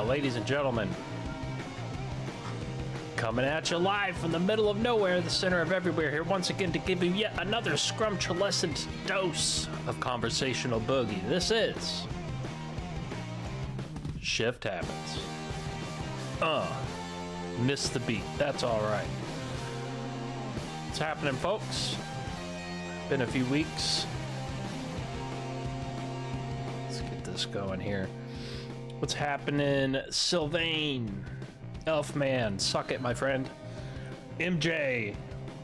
Ladies and gentlemen, coming at you live from the middle of nowhere, the center of everywhere, here once again to give you yet another scrumptious dose of conversational boogie. This is Shift Habits. Missed the beat. That's all right. What's happening, folks? Been a few weeks. Let's get this going here. What's happening, Sylvain, Elfman, suck it, my friend. MJ,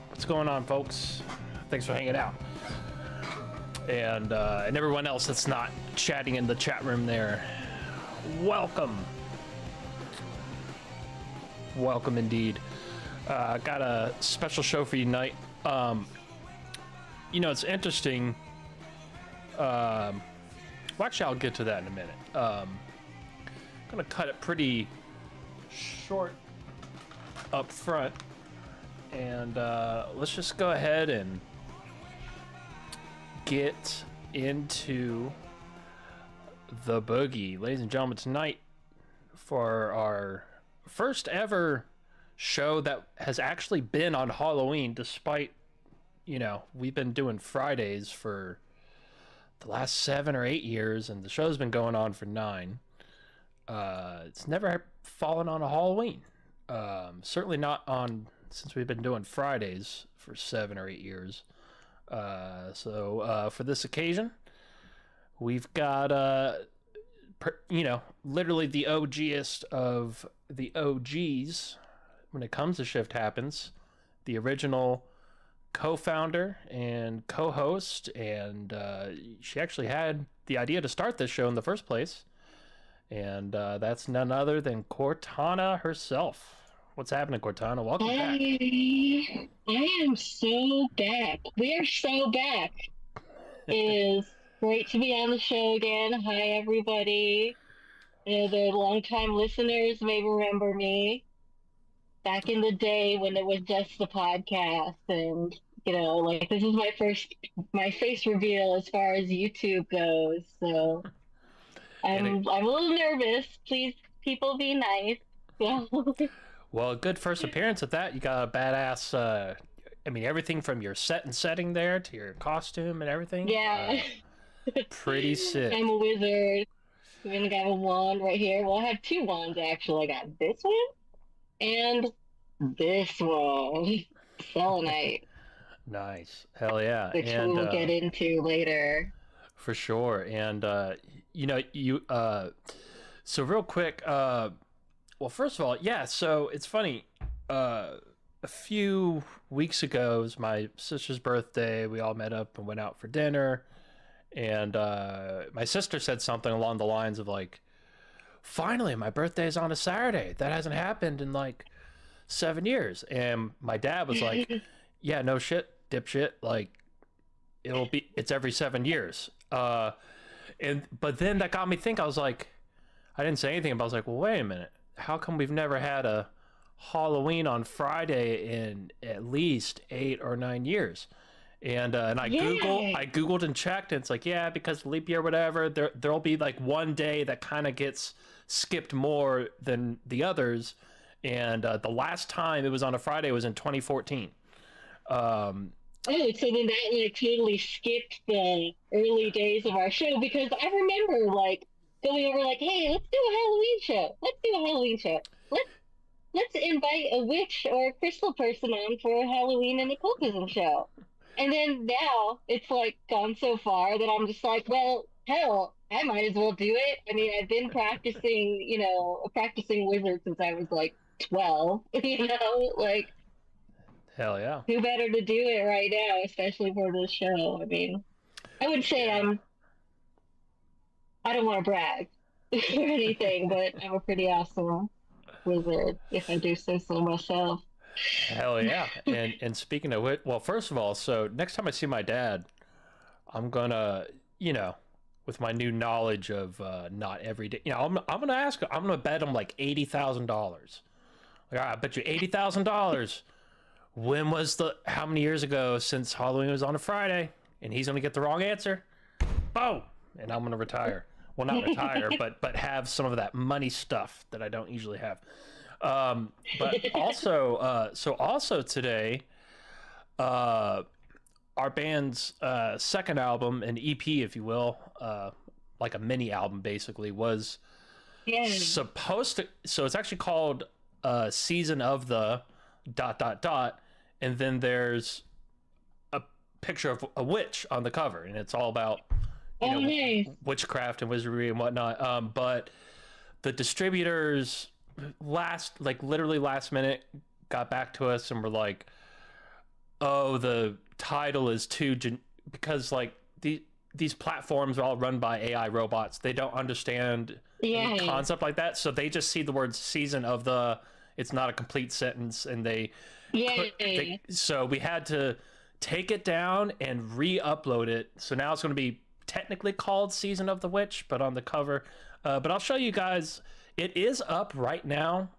what's going on, folks? Thanks for hanging out. And everyone else that's not chatting in the chat room there, welcome. Welcome indeed. Got a special show for you tonight. You know, it's interesting. Well, actually, I'll get to that in a minute. I'm gonna cut it pretty short up front, and let's just go ahead and get into the boogie. Ladies and gentlemen, tonight for our first ever show that has actually been on Halloween, despite, you know, we've been doing Fridays for the last 7 or 8 years, and the show's been going on for 9. It's never fallen on a Halloween. Certainly not on, since we've been doing Fridays for 7 or 8 years. So for this occasion, we've got literally the OGest of the OGs when it comes to Shift Happens, the original co-founder and co-host, and she actually had the idea to start this show in the first place, and that's none other than Cortana herself. What's happening, Cortana? Welcome back. I am so back. We are so back. It is great to be on the show again. Hi, everybody. The longtime listeners may remember me back in the day when it was just the podcast. And, like this is my face reveal as far as YouTube goes. So I'm a little nervous. Please, people be nice. Well, good first appearance at that. You got a badass, everything from your set and setting there to your costume and everything. Yeah. Pretty sick. I'm a wizard. I'm gonna got a wand right here. Well, I have two wands actually. I got this one and this one. Selenite. Nice. Hell yeah. Which we'll get into later. For sure. And so real quick, well, first of all, yeah, so it's funny. A few weeks ago, it was my sister's birthday. We all met up and went out for dinner. And my sister said something along the lines of like, finally, my birthday is on a Saturday. That hasn't happened in like 7 years. And my dad was like, yeah, no shit, dipshit. Like, it's every 7 years. But then that got me thinking. I was like, I didn't say anything, but I was like, well, wait a minute. How come we've never had a Halloween on Friday in at least 8 or 9 years? And I googled and checked, and it's like, yeah, because leap year, whatever. There'll be like one day that kind of gets skipped more than the others. And the last time it was on a Friday was in 2014. Oh, so then that like totally skipped the early days of our show, because I remember like going over like, hey, let's do a Halloween show. Let's invite a witch or a crystal person on for a Halloween and occultism show. And then now it's like gone so far that I'm just like, well, hell, I might as well do it. I mean, I've been practicing wizard since I was like 12, like, hell yeah. Who better to do it right now, especially for this show? I mean, I would say I don't want to brag or anything, but I'm a pretty awesome wizard, if I do say so myself. Hell yeah. And speaking of it, well, first of all, so next time I see my dad, I'm gonna, with my new knowledge of not every day, I'm gonna bet him like $80,000. Like, all right, I bet you $80,000. How many years ago since Halloween was on a Friday? And he's gonna get the wrong answer. Boom! And I'm gonna retire. Well, not retire, but have some of that money stuff that I don't usually have. But also today, our band's second album, an EP, if you will, like a mini album, basically, was supposed to. So it's actually called "Season of the ... and then there's a picture of a witch on the cover, and it's all about nice. witchcraft and wizardry and whatnot. But the distributors literally last minute got back to us and were like, oh, the title is because like these platforms are all run by AI robots. They don't understand any concept like that, so they just see the word "season of the." It's not a complete sentence, and so we had to take it down and re-upload it. So now it's going to be technically called "Season of the Witch," but on the cover. But I'll show you guys. It is up right now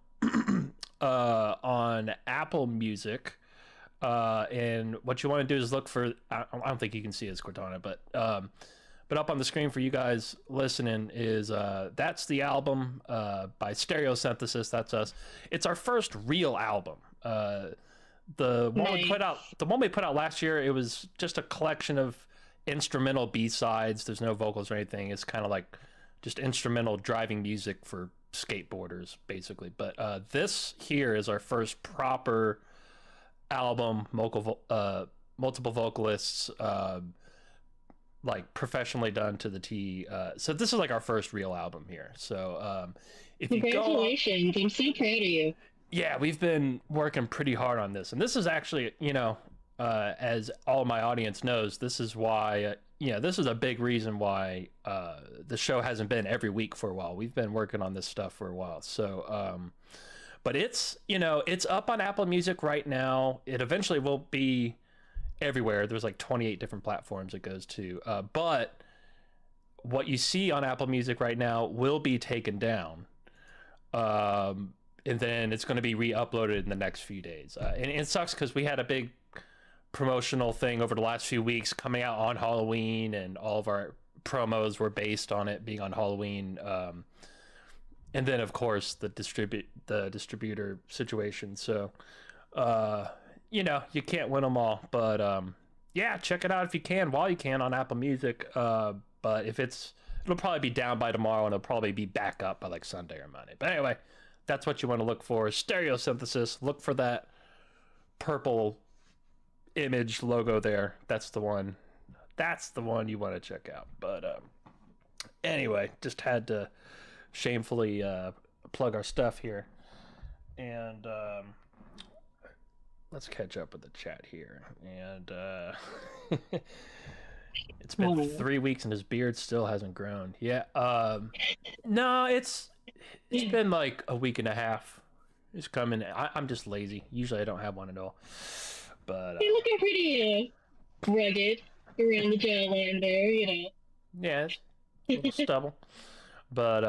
on Apple Music. And what you want to do is look for, I don't think you can see it, Cortana, but up on the screen for you guys listening is, that's the album by Stereosynthesis. That's us. It's our first real album. The one we put out last year, it was just a collection of instrumental B-sides. There's no vocals or anything. It's kind of like just instrumental driving music for skateboarders, basically. But this here is our first proper album, multiple vocalists, like professionally done to the T. So this is like our first real album here. So if you go, Congratulations! I'm so proud of you. yeah, we've been working pretty hard on this, and this is actually, as all my audience knows, this is why, this is a big reason why the show hasn't been every week for a while. We've been working on this stuff for a while, so but it's up on Apple Music right now. It eventually will be everywhere. There's like 28 different platforms it goes to, but what you see on Apple Music right now will be taken down. And then it's going to be re-uploaded in the next few days. And it sucks because we had a big promotional thing over the last few weeks coming out on Halloween, and all of our promos were based on it being on Halloween. And then of course the distributor situation. So, you can't win them all, but yeah, check it out if you can, while you can, on Apple Music. But it'll probably be down by tomorrow, and it'll probably be back up by like Sunday or Monday. But anyway, that's what you want to look for. Stereo Synthesis. Look for that purple image logo there. That's the one. That's the one you want to check out. But anyway, just had to shamefully plug our stuff here. And let's catch up with the chat here. And it's been 3 weeks and his beard still hasn't grown. Yeah. No, it's been like a week and a half. It's coming. I'm just lazy. Usually I don't have one at all. But You're looking pretty rugged around the jawline there, yeah, it's a little stubble. But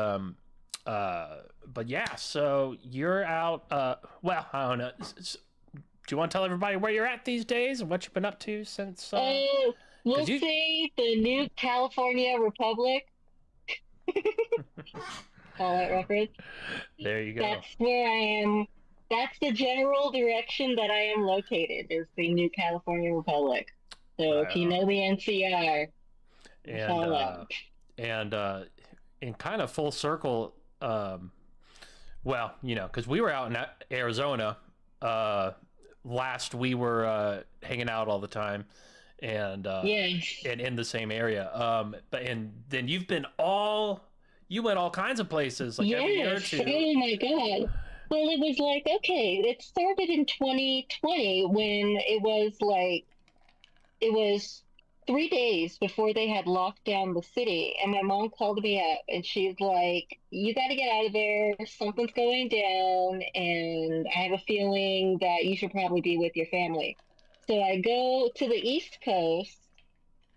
yeah. So you're out. Well, I don't know. Do you want to tell everybody where you're at these days and what you've been up to since? We'll say the new California Republic. All that reference. There you go. That's where I am. That's the general direction that I am located, is the new California Republic. So if you know the NCR, and in kind of full circle, well, because we were out in Arizona last. We were hanging out all the time, and yes, and in the same area. And then you went all kinds of places, like every year or two. Oh my God. Well, it was like, okay, it started in 2020 when it was 3 days before they had locked down the city. And my mom called me up and she's like, you got to get out of there. Something's going down. And I have a feeling that you should probably be with your family. So I go to the East Coast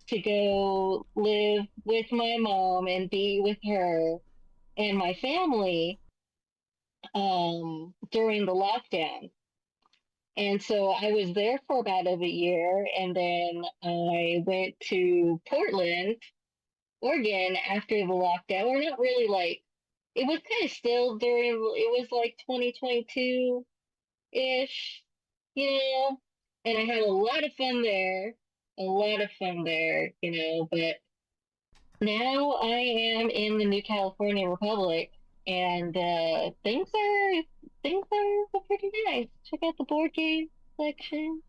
to go live with my mom and be with her and my family during the lockdown. And so I was there for about a year, and then I went to Portland, Oregon after the lockdown. Or not really, like, it was kind of still during, it was like 2022-ish, and I had a lot of fun there, but now I am in the new California Republic, and things are pretty nice. Check out the board game section.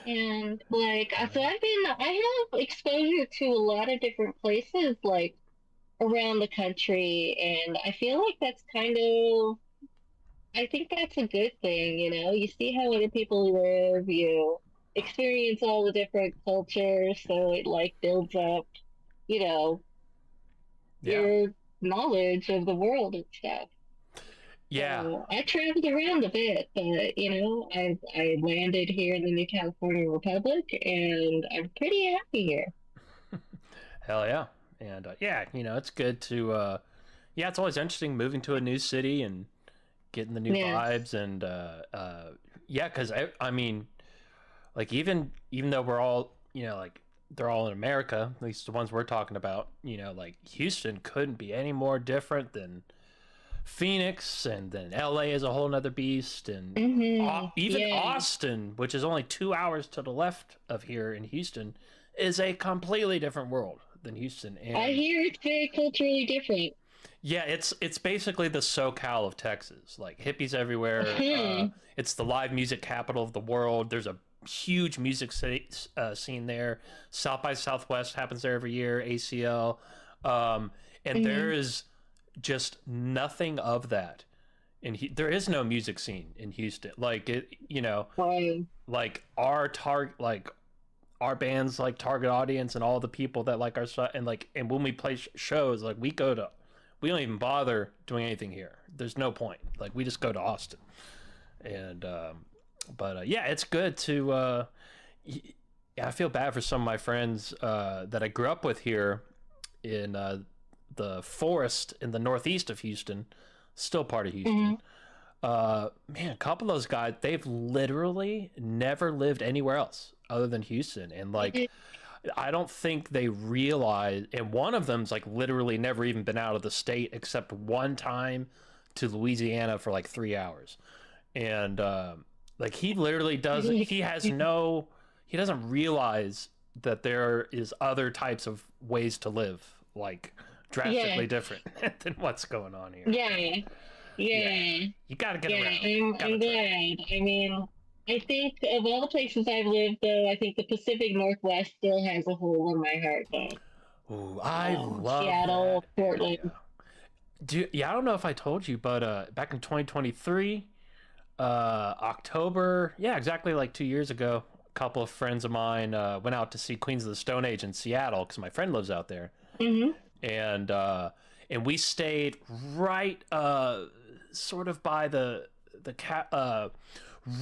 And like, so I have exposure to a lot of different places, like around the country, and I feel like I think that's a good thing, you see how other people live, you experience all the different cultures, so it like builds up, your knowledge of the world and stuff. Yeah. So I traveled around a bit, but I landed here in the new California Republic, and I'm pretty happy here. Hell yeah. And it's good to it's always interesting moving to a new city and getting the new vibes, and because I mean, like, even though we're all, like, they're all in America, at least the ones we're talking about, like Houston couldn't be any more different than Phoenix, and then LA is a whole nother beast, and even Austin, which is only 2 hours to the left of here in Houston, is a completely different world than Houston. And I hear it's very culturally different. Yeah, it's basically the SoCal of Texas, like hippies everywhere. It's the live music capital of the world. There's a huge music scene there. South by Southwest happens there every year. ACL, um, and there Mhm. is just nothing of that. And there is no music scene in Houston. Like it, Wow. like our band's like target audience and all the people that like our stuff, and like and when we play shows, like we don't even bother doing anything here. There's no point. Like we just go to Austin, and yeah, it's good to. Yeah, I feel bad for some of my friends that I grew up with here in the forest in the northeast of Houston, still part of Houston. Mhm. Man, a couple of those guys, they've literally never lived anywhere else other than Houston, and like I don't think they realize. And one of them's like literally never even been out of the state except one time to Louisiana for like 3 hours, and like he literally doesn't. He doesn't realize that there is other types of ways to live, like Yeah. drastically different than what's going on here. Yeah. Yeah, Yeah. you got to get Yeah. around. Got to I'm try. glad. I mean, I think of all the places I've lived, though, I think the Pacific Northwest still has a hole in my heart, though. Ooh, I love Seattle, that Portland. area. Yeah, I don't know if I told you, but back in 2023, October, yeah, exactly like 2 years ago, a couple of friends of mine went out to see Queens of the Stone Age in Seattle because my friend lives out there, Mm-hmm. and we stayed right, sort of by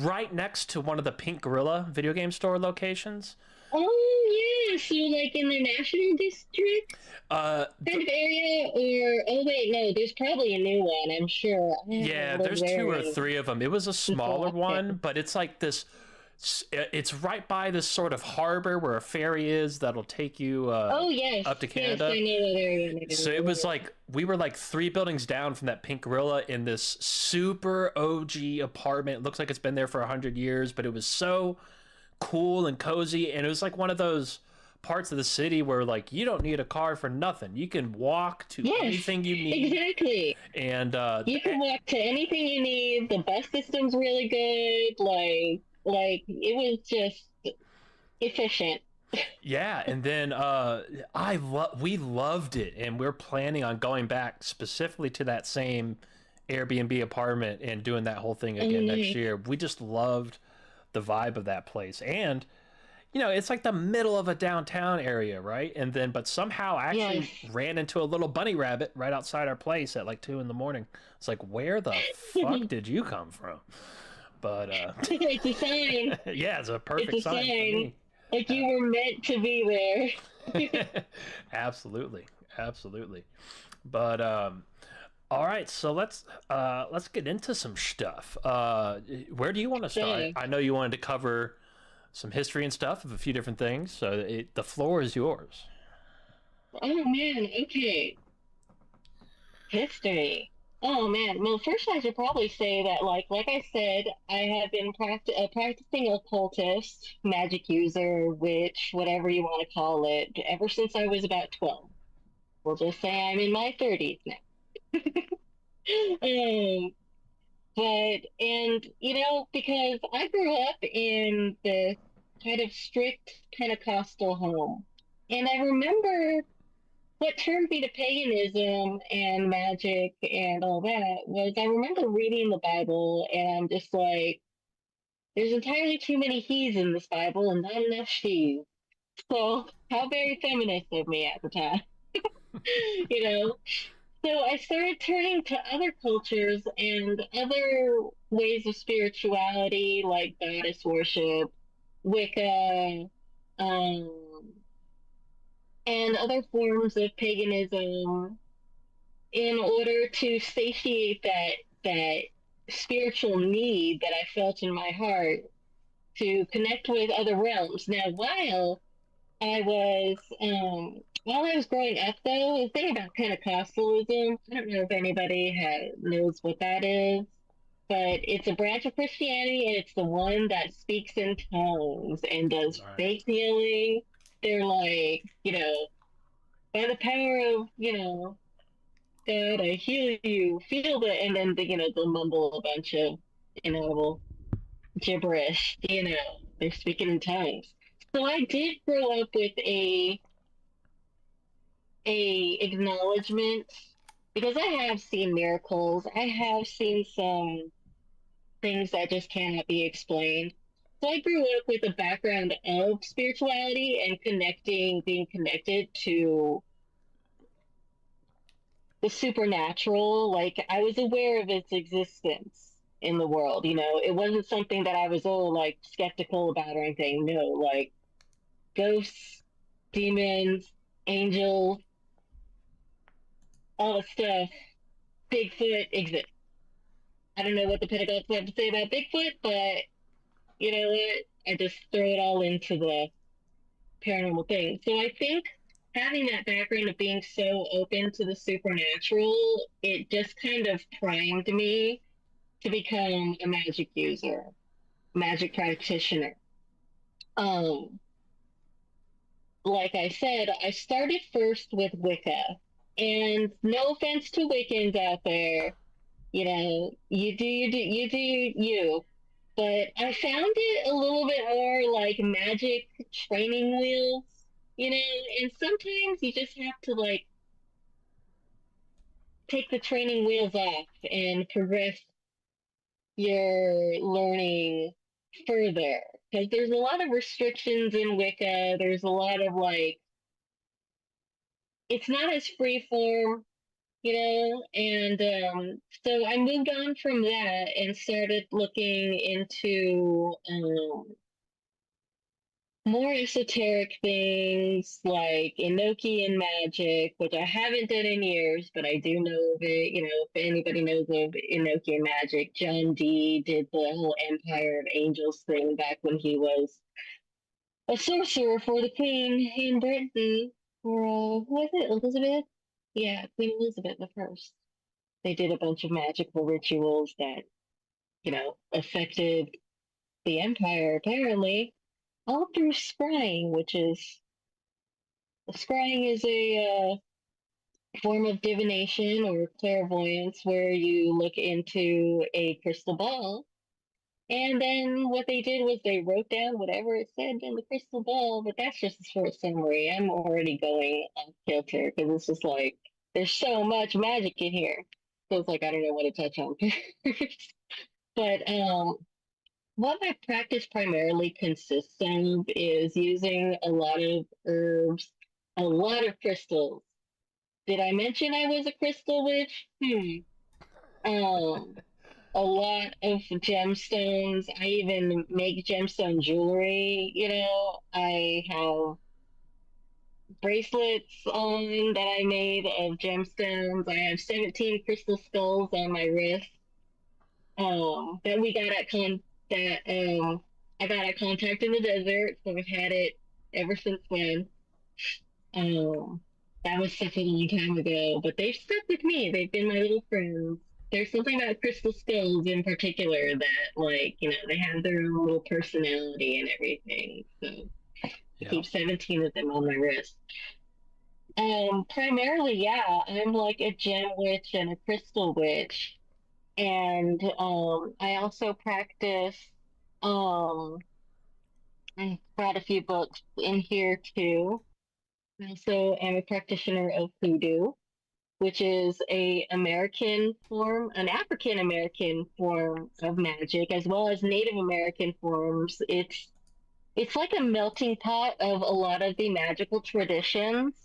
right next to one of the Pink Gorilla video game store locations. Oh, yeah. So, like in the National District Uh, kind of area, or oh wait, no, there's probably a new one. I'm sure. I Yeah, haven't lived there's two there or three of them. It was a since the smaller one, lockdown. but it's like this. It's right by this sort of harbor where a ferry is that'll take you Oh yes, up to yes, I Canada. know that area. So it was like we were like three buildings down from that Pink Gorilla in this super OG apartment. It looks like it's been there for 100 years, but it was so cool and cozy, and it was like one of those parts of the city where like you don't need a car for nothing. You can walk to Yes, anything you need, exactly. and You can walk to anything you need. The bus system's really good. Like it was just efficient. yeah, and then we loved it, and we're planning on going back specifically to that same Airbnb apartment and doing that whole thing Oh, again next nice. year. We just loved the vibe of that place, and it's like the middle of a downtown area, right? And then, but somehow I Yes. actually ran into a little bunny rabbit right outside our place at like 2 in the morning. It's like, where the fuck did you come from? But It's a sign. yeah, it's a It's perfect a sign for sign. me. Like you were meant to be there. Absolutely, absolutely. But all right, so let's get into some stuff. Where do you want to start? So, I know you wanted to cover some history and stuff of a few different things, so the floor is yours. oh man, okay. History. Oh man. Well, first I should probably say that, like I said, I have been practicing occultist, magic user, witch, whatever you want to call it, ever since I was about 12. We'll just say I'm in my 30s now. Um, and because I grew up in the kind of strict Pentecostal home, and I remember what turned me to paganism and magic and all that was I remember reading the Bible and I'm just like, there's entirely too many he's in this Bible and not enough she's. So how very feminist of me at the time, you know? So I started turning to other cultures and other ways of spirituality like goddess worship, Wicca, um, and other forms of paganism in order to satiate that spiritual need that I felt in my heart to connect with other realms. Now, while I was growing up, though, the thing about Pentecostalism, I don't know if anybody knows what that is, but it's a branch of Christianity, and it's the one that speaks in tongues and does All right. faith healing. They're like, by the power of, God, I heal you, feel the, and then they'll mumble a bunch of inaudible gibberish. They're speaking in tongues. So I did grow up with a acknowledgement because I have seen miracles. I have seen some things that just cannot be explained. So I grew up with a background of spirituality and being connected to the supernatural. Like I was aware of its existence in the world. It wasn't something that I was like skeptical about or anything. No, like ghosts, demons, angels, all the stuff. Bigfoot exists. I don't know what the pedagogues have to say about Bigfoot, but you know what? I just throw it all into the paranormal thing. So I think having that background of being so open to the supernatural, it just kind of primed me to become a magic user, magic practitioner. Um, like I said, I started first with Wicca. And no offense to Wiccans out there, you. But I found it a little bit more like magic training wheels, and sometimes you just have to like take the training wheels off and progress your learning further. Because there's a lot of restrictions in Wicca. There's a lot of like, it's not as free form, and so I moved on from that and started looking into more esoteric things like Enochian magic, which I haven't done in years, but I do know of it. If anybody knows of Enochian magic, John Dee did the whole Empire of Angels thing back when he was a sorcerer for the Queen in Britain. For, who was it? Elizabeth? Yeah, Queen Elizabeth the First. They did a bunch of magical rituals that, affected the Empire, apparently all through scrying, which is scrying is a form of divination or clairvoyance where you look into a crystal ball. And then what they did was they wrote down whatever it said in the crystal ball, but that's just a short summary. I'm already going off kilter because it's just like there's so much magic in here. So it's like I don't know what to touch on. But what my practice primarily consists of is using a lot of herbs, a lot of crystals. Did I mention I was a crystal witch? Um, a lot of gemstones. I even make gemstone jewelry. I have bracelets on that I made of gemstones. I have 17 crystal skulls on my wrist. That we got at that I got at contact in the desert, so I've had it ever since then. Um, that was such a long time ago, but they've stuck with me. They've been my little friends. There's something about crystal skulls in particular that, like, they have their own little personality and everything. So I Yeah. keep 17 of them on my wrist. Primarily, yeah, I'm like a gem witch and a crystal witch. And I also practice. Um, I brought a few books in here too. I also am a practitioner of hoodoo, which is an African American form of magic, as well as Native American forms. It's like a melting pot of a lot of the magical traditions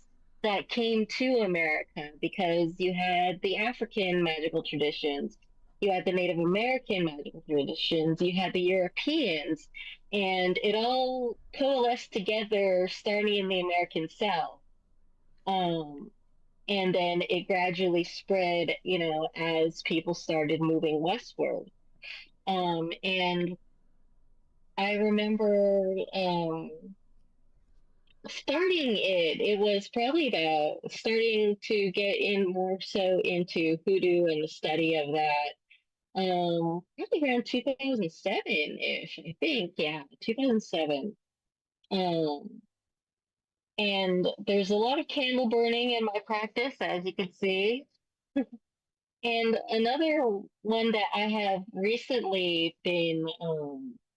that came to America because you had the African magical traditions, you had the Native American magical traditions, you had the Europeans, and it all coalesced together starting in the American South. Um, and then it gradually spread, as people started moving westward. And I remember starting it was probably about starting to get in more so into hoodoo and the study of that. Probably around 2007-ish, I think. Yeah, 2007. Um, and there's a lot of candle burning in my practice, as you can see. And another one that I have recently been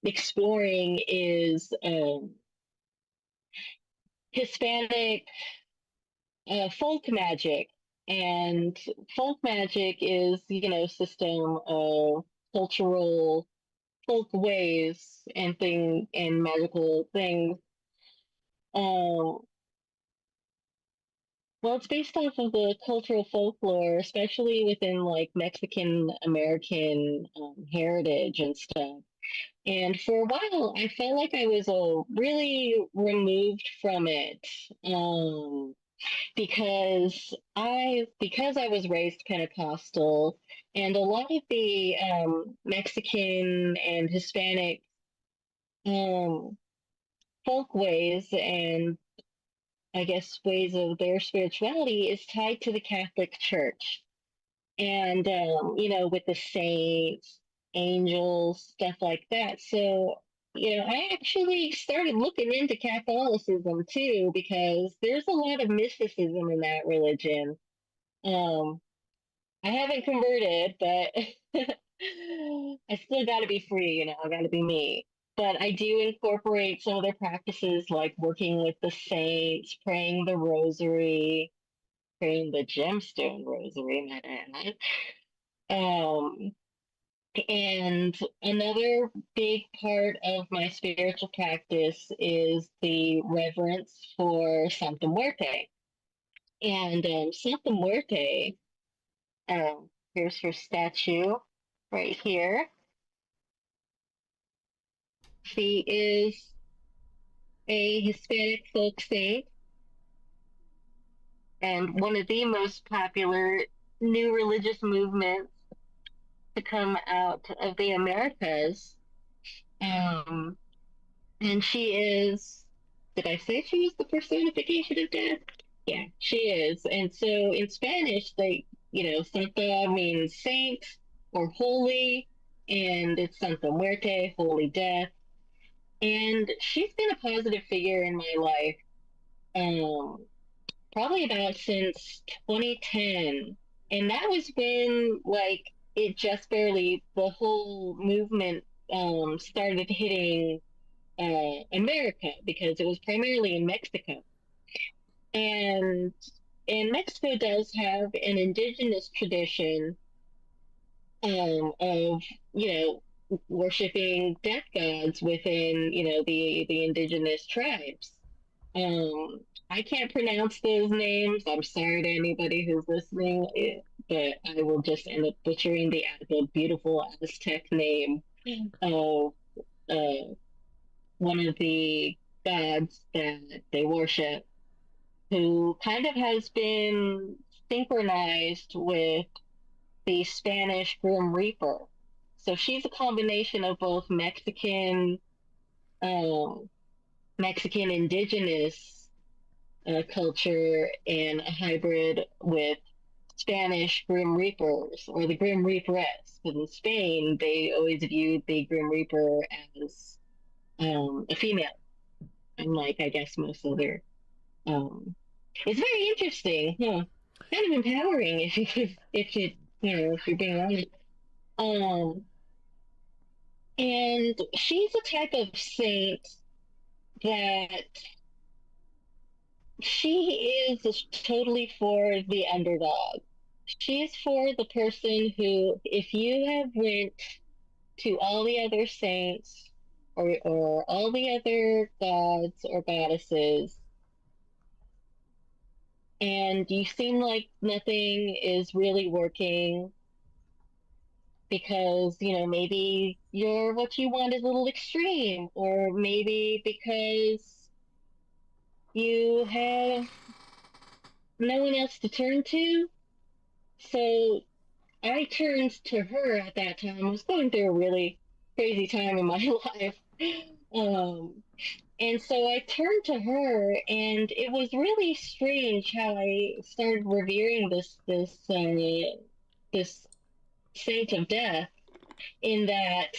exploring is Hispanic folk magic. And folk magic is, system of cultural folk ways and magical things. Um, well, it's based off of the cultural folklore, especially within like Mexican American heritage and stuff. And for a while, I felt like I was really removed from it. Um, because I was raised Pentecostal, and a lot of the Mexican and Hispanic um, folk ways and I guess ways of their spirituality is tied to the Catholic Church, and with the saints, angels, stuff like that. So. I actually started looking into Catholicism too because there's a lot of mysticism in that religion. Um, I haven't converted, but I still got to be free, I got to be me. But I do incorporate some of their practices like working with the saints, praying the rosary, praying the gemstone rosary, might I add. And another big part of my spiritual practice is the reverence for Santa Muerte. And Santa Muerte, here's her statue right here. She is a Hispanic folk saint and one of the most popular new religious movements to come out of the Americas. Um, and she is, did I say she was the personification of death? Yeah, she is. And so in Spanish, Santa means saint or holy, and it's Santa Muerte, holy death. And she's been a positive figure in my life, um, probably about since 2010. And that was when, like, it just barely, the whole movement started hitting America because it was primarily in Mexico. And Mexico does have an indigenous tradition of worshiping death gods within the indigenous tribes. Um, I can't pronounce those names. I'm sorry to anybody who's listening, but I will just end up butchering the beautiful Aztec name of uh, one of the gods that they worship, who kind of has been synchronized with the Spanish Grim Reaper. So she's a combination of both um, Mexican indigenous culture and a hybrid with Spanish Grim Reapers or the Grim Reaperess. Because in Spain, they always viewed the Grim Reaper as a female, unlike I guess most other. Um, it's very interesting, kind of empowering if you're being honest. Um, and she's a type of saint that she is totally for the underdog. She's for the person who, if you have went to all the other saints or all the other gods or goddesses, and you seem like nothing is really working because, maybe what you want is a little extreme, or maybe because you have no one else to turn to. So I turned to her at that time. I was going through a really crazy time in my life. Um, and so I turned to her, and it was really strange how I started revering this saint of death. In that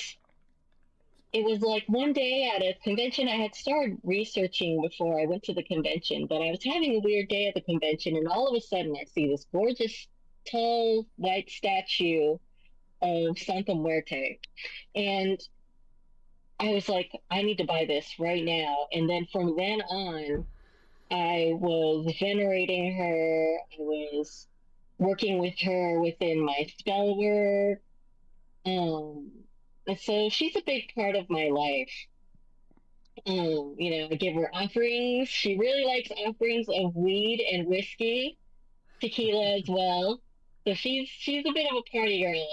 it was like one day at a convention. I had started researching before I went to the convention, but I was having a weird day at the convention, and all of a sudden I see this gorgeous, tall, white statue of Santa Muerte. And I was like, I need to buy this right now. And then from then on, I was venerating her. I was working with her within my spell work. Um, and so she's a big part of my life. I give her offerings. She really likes offerings of weed and whiskey, tequila as well. So she's a bit of a party girl.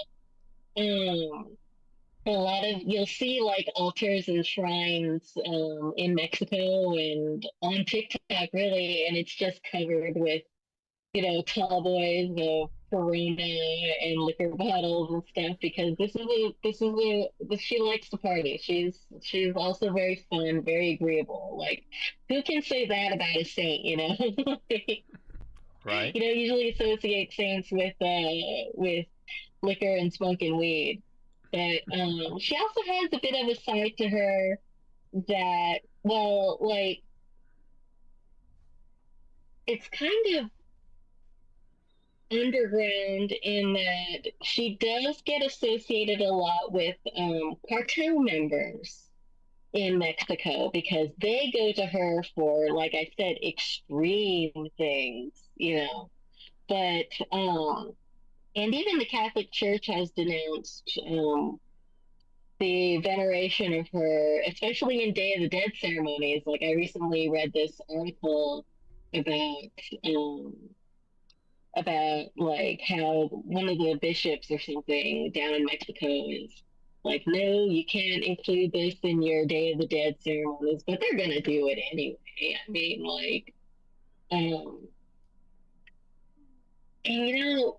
Um, a lot of you'll see like altars and shrines in Mexico and on TikTok really, and it's just covered with tall boys of Corona and liquor bottles and stuff because she likes to party. She's also very fun, very agreeable. Like who can say that about a saint, you know? Right. Usually associate saints with liquor and smoking weed. But she also has a bit of a side to her that, well, like it's kind of underground in that she does get associated a lot with cartel members in Mexico because they go to her for, like I said, extreme things. But and even the Catholic Church has denounced the veneration of her, especially in Day of the Dead ceremonies. Like I recently read this article about um, about like how one of the bishops or something down in Mexico is like, no, you can't include this in your Day of the Dead ceremonies, but they're gonna do it anyway. I mean, like, um, and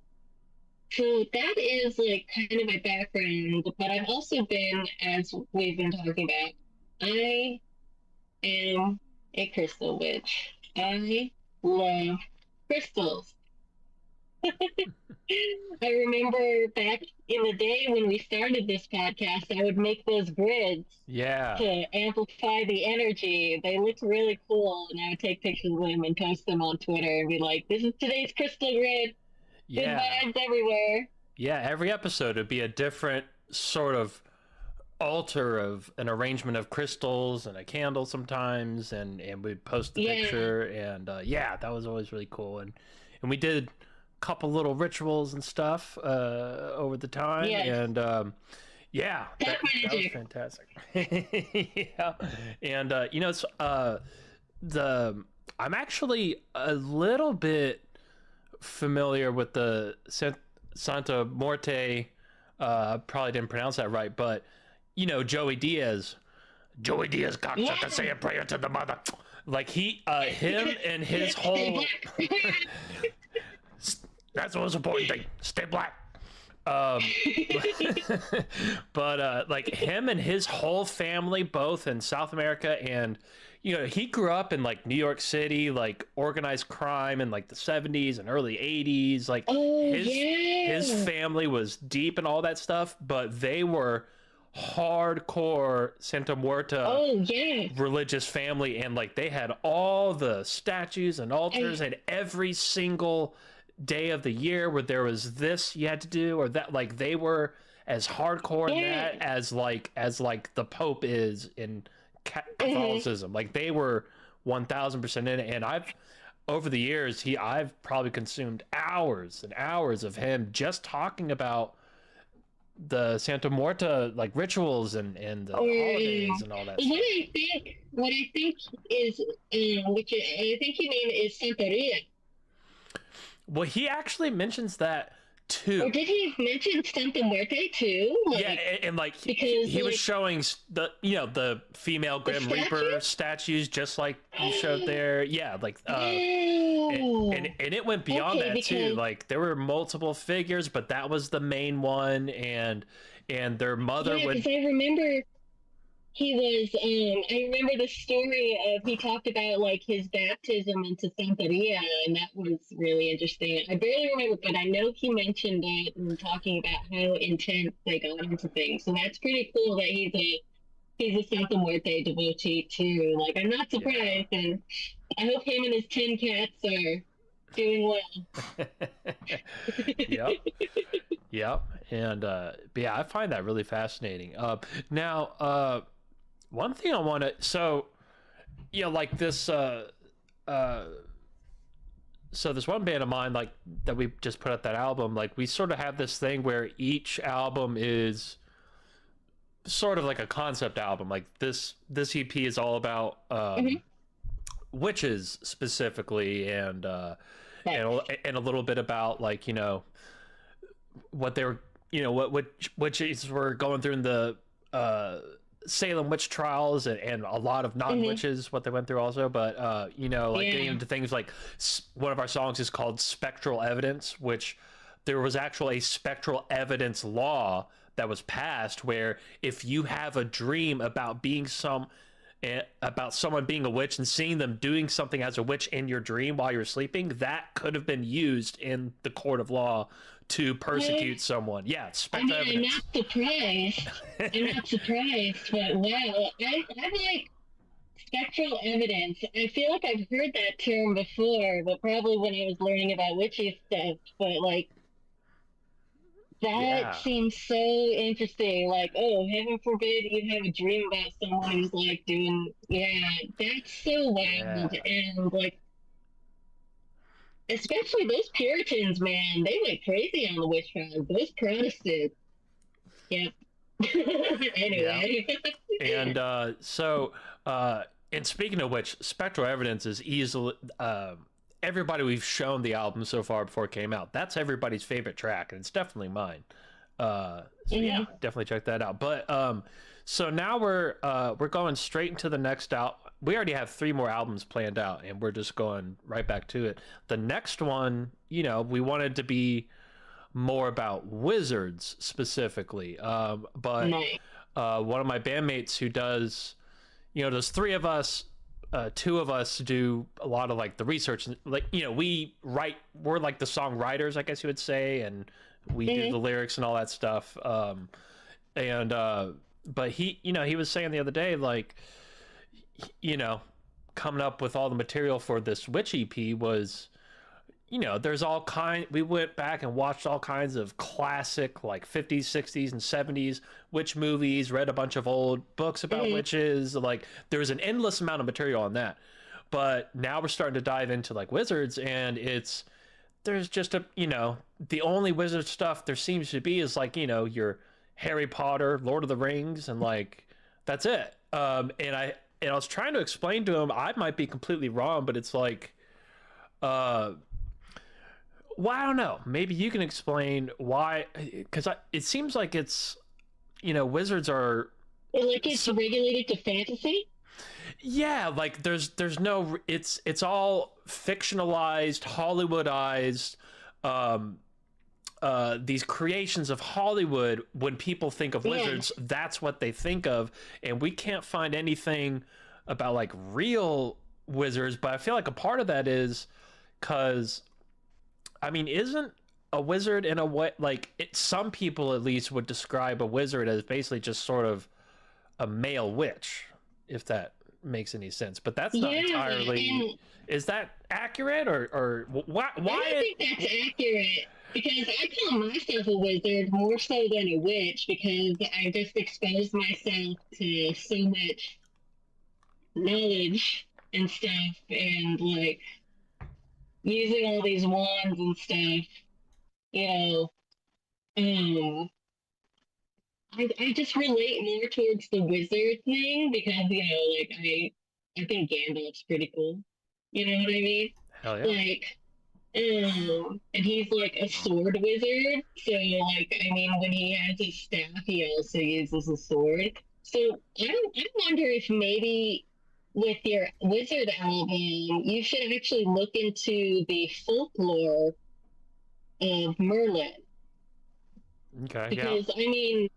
so that is like kind of my background. But I've also been, as we've been talking about, I am a crystal witch. I love crystals. I remember back in the day when we started this podcast, I would make those grids Yeah. to amplify the energy. They looked really cool, and I would take pictures of them and post them on Twitter and be like, "This is today's crystal grid. Good Yeah. vibes everywhere." Yeah. Every episode would be a different sort of altar of an arrangement of crystals and a candle sometimes, and we'd post the Yeah, picture, and yeah, that was always really cool. And we did a couple little rituals and stuff over the time, yes, and yeah, dark that was magic. fantastic. Yeah. And it's the I'm actually a little bit familiar with the Santa Morte. Probably didn't pronounce that right, but Joey Diaz. Joey Diaz Yeah, cocksucker, say a prayer to the mother. Like him and his stay whole. black. That's the most important thing. Stay black. Um, but like him and his whole family, both in South America, and he grew up in like New York City, like organized crime in like the 70s and early 80s. Like Oh his yeah. family was deep in all that stuff, but they were hardcore Santa Muerta Oh yeah. religious family, and like they had all the statues and altars, I and every single day of the year where there was this you had to do or that, like they were as hardcore in yeah. that as like the Pope is in Hmm. Catholicism. Like they were 1000% in it, and I've over the years I've probably consumed hours and hours of him just talking about the Santa Muerta like rituals and the Or holidays and all that stuff. what I think is which I think you mean is Santeria. Well, he actually mentions that Or too. did he mention Santa Muerte too? Yeah, Like and like because he was like showing the the female the Grim statue? Reaper statues just like you showed there. Yeah, like Oh. and it went beyond Okay, that too. because Like there were multiple figures, but that was the main one, and their mother yeah, would. because I remember he was I remember the story of he talked about like his baptism into Santeria, and that was really interesting. I barely remember, but I know he mentioned it and talking about how intense they got into things. So that's pretty cool that he's a Santa Muerte devotee too. Like I'm not Yeah. surprised, and I hope him and his 10 cats are doing well. Yep. Yep. And but yeah, I find that really fascinating. Now, One thing I want to, so, like this, uh, so this one band of mine, like, that we just put out that album, like, we sort of have this thing where each album is sort of like a concept album. Like, this EP is all about, Hmm. witches specifically, Nice. and a little bit about, like, what they were, what witches were going through in the uh Salem witch trials, and a lot of Hmm. non-witches, what they went through also. But like getting Yeah. into things like, one of our songs is called Spectral Evidence, which there was actually a spectral evidence law that was passed, where if you have a dream about about someone being a witch and seeing them doing something as a witch in your dream while you're sleeping, that could have been used in the court of law to persecute someone. Yeah, I spectral mean, I'm not evidence. surprised. I'm not surprised, but wow, I'm like spectral evidence. I feel like I've heard that term before, but probably when I was learning about witchy stuff. But like that Yeah, seems so interesting. Like, oh, heaven forbid you have a dream about someone who's like doing, yeah, that's so wild. yeah, And like, especially those Puritans, man, they went crazy on the witch trials. Those Protestants, yep. yeah. Anyway. And uh, and speaking of which, Spectral Evidence is easily, everybody we've shown the album so far before it came out. That's everybody's favorite track, and it's definitely mine. So yeah, Hmm. definitely check that out. But so now we're going straight into the next out. We already have 3 more albums planned out, and we're just going right back to it. The next one, we wanted to be more about wizards specifically. But Nice. one of my bandmates who does, there's 3 of us. 2 of us do a lot of like the research, and like, we're like the songwriters, I guess you would say, and we do Hmm. the lyrics and all that stuff. And But he was saying the other day, like, you know, coming up with all the material for this witch EP was, there's all kind. We went back and watched all kinds of classic, like 50s, 60s, and 70s witch movies. Read a bunch of old books about Hmm. witches. Like, there's an endless amount of material on that. But now we're starting to dive into like wizards, and there's just the only wizard stuff there seems to be is like, your Harry Potter, Lord of the Rings, and like that's it. And I was trying to explain to him, I might be completely wrong, but it's like, uh well, I don't know. Maybe you can explain why, because it seems like it's, wizards are, Like it's so, regulated to fantasy? yeah, like there's no, it's all fictionalized, Hollywoodized, um, these creations of Hollywood. When people think of Yeah. wizards, that's what they think of, and we can't find anything about like real wizards. But I feel like a part of that is because, I mean, isn't a wizard in a way, like some people at least would describe a wizard as basically just sort of a male witch, if that makes any sense. But that's not Yeah. entirely. And Is that accurate, or why? I don't think that's accurate because I call myself a wizard more so than a witch because I just exposed myself to so much knowledge and stuff and like using all these wands and stuff, you know. Um, I just relate more towards the wizard thing because, like I think Gandalf's pretty cool. You know what I mean? Hell yeah. Like, and he's like a sword wizard. So, like, I mean, when he has his staff, he also uses a sword. So, I wonder if maybe with your wizard album, you should actually look into the folklore of Merlin. Okay. Yeah. Because, I mean,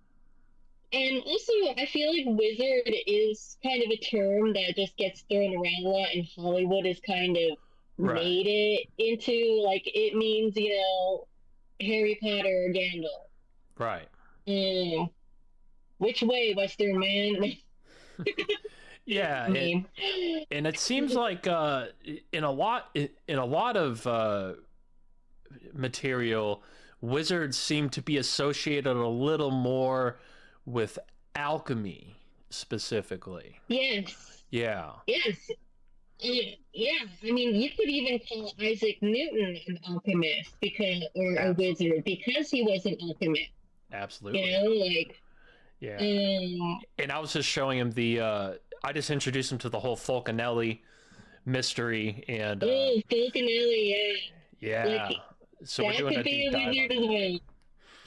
and also, I feel like wizard is kind of a term that just gets thrown around a lot, and Hollywood has kind of Right. made it into like it means, Harry Potter or Gandalf. Right. Mm, which way, Western man? Yeah. Meme. And it seems like, in a lot of material, wizards seem to be associated a little more with alchemy. specifically. Yes. Yeah, Yes. Yeah, I mean, you could even call Isaac Newton an alchemist because, or a absolutely, wizard because he was an alchemist. You absolutely. know, like, Yeah, um, and I was just showing him the. I just introduced him to the whole Fulcanelli mystery, and oh, Fulcanelli, yeah, yeah, like so we're that doing a could be deep a dive wizard on as that.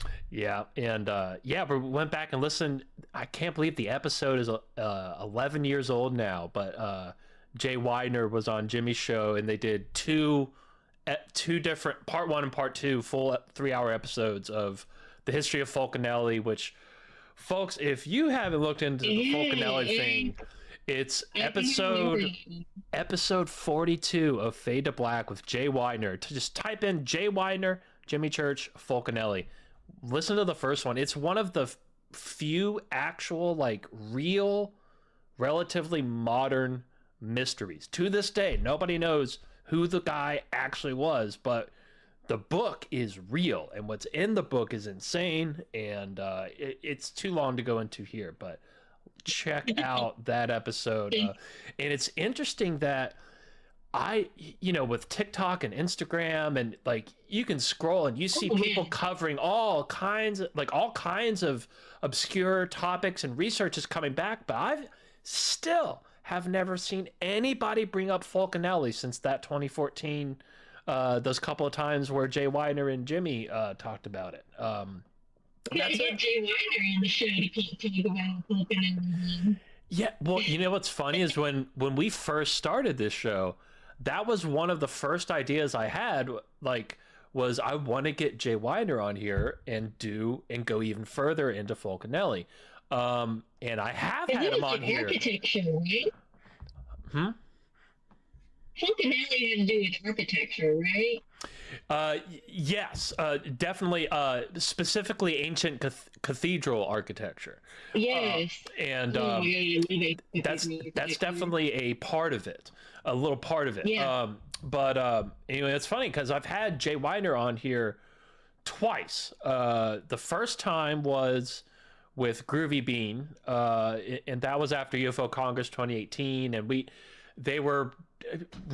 well. Yeah, and yeah, we went back and listened. I can't believe the episode is 11 years old now, but Jay Weidner was on Jimmy's show, and they did two different part one and part two full 3 hour episodes of the history of Fulcanelli. Which, folks, if you haven't looked into the Yeah, Fulcanelli yeah, thing, it's I think I remember episode that one. episode 42 of Fade to Black with Jay Weidner. To just type in Jay Weidner, Jimmy Church, Fulcanelli. Listen to the first one. It's one of the few actual, like, real, relatively modern mysteries. To this day, nobody knows who the guy actually was, but the book is real, and what's in the book is insane, and it's too long to go into here, but check out that episode. And it's interesting that with TikTok and Instagram, and like you can scroll and you see Oh people man, covering all kinds of obscure topics, and research is coming back, but I've still have never seen anybody bring up Fulcanelli since that 2014, those couple of times where Jay Weiner and Jimmy talked about it. we gotta That's get it. Jay Weiner on the show to talk about Fulcanelli. Yeah, well, you know what's funny is when we first started this show, that was one of the first ideas I had. Like, was I want to get Jay Weiner on here and go even further into Fulcanelli, and I have Because had it him was on like here. architecture, right? Hmm? Fulcanelli had to do with architecture, right? Yes, definitely. Specifically, ancient cathedral architecture, Yes. and Oh my god, I love it. that's definitely a part of it, a little part of it. Yeah. But anyway, it's funny because I've had Jay Weiner on here twice. The first time was with Groovy Bean, and that was after UFO Congress 2018, and we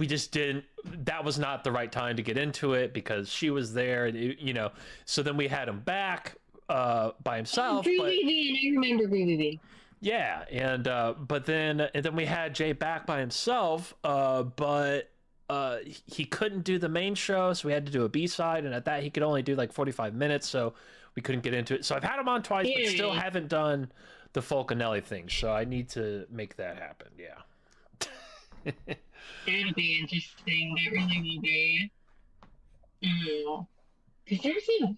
just didn't. That was not the right time to get into it because she was there, and So then we had him back by himself, but Groovy Bean, I remember Groovy Bean. yeah, but then we had Jay back by himself, but he couldn't do the main show, so we had to do a B-side, and at that he could only do like 45 minutes, so we couldn't get into it. So I've had him on twice, but still haven't done the Fulcanelli thing, so I need to make that happen. Yeah. That'll be interesting. That really will be. Because there's a.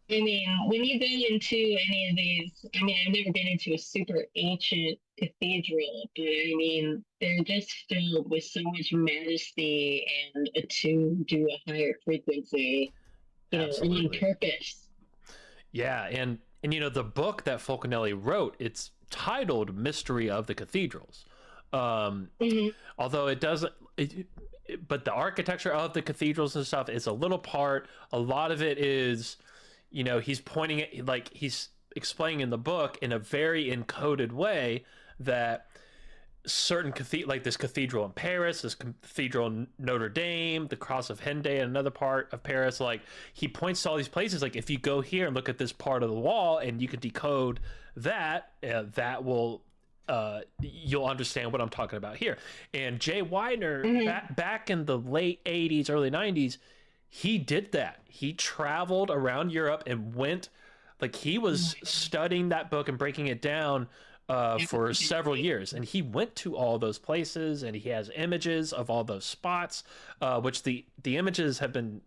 I mean, when you go into any of these, I mean, I've never been into a super ancient cathedral, but I mean, they're just filled with so much majesty and attuned to a higher frequency, on Absolutely. purpose. Yeah, and the book that Fulcanelli wrote, it's titled Mystery of the Cathedrals. Mhm. Although it doesn't, but the architecture of the cathedrals and stuff is a little part. A lot of it is, he's pointing at, like, he's explaining in the book in a very encoded way that certain like this cathedral in Paris, this cathedral in Notre Dame, the Cross of Hendaye, another part of Paris. Like, he points to all these places. Like, if you go here and look at this part of the wall and you can decode that, that will you'll understand what I'm talking about here. And Jay Weiner, back in the late 80s, early 90s, he did that. He traveled around Europe and went, like, he was studying that book and breaking it down for several years. And he went to all those places, and he has images of all those spots, which the images have been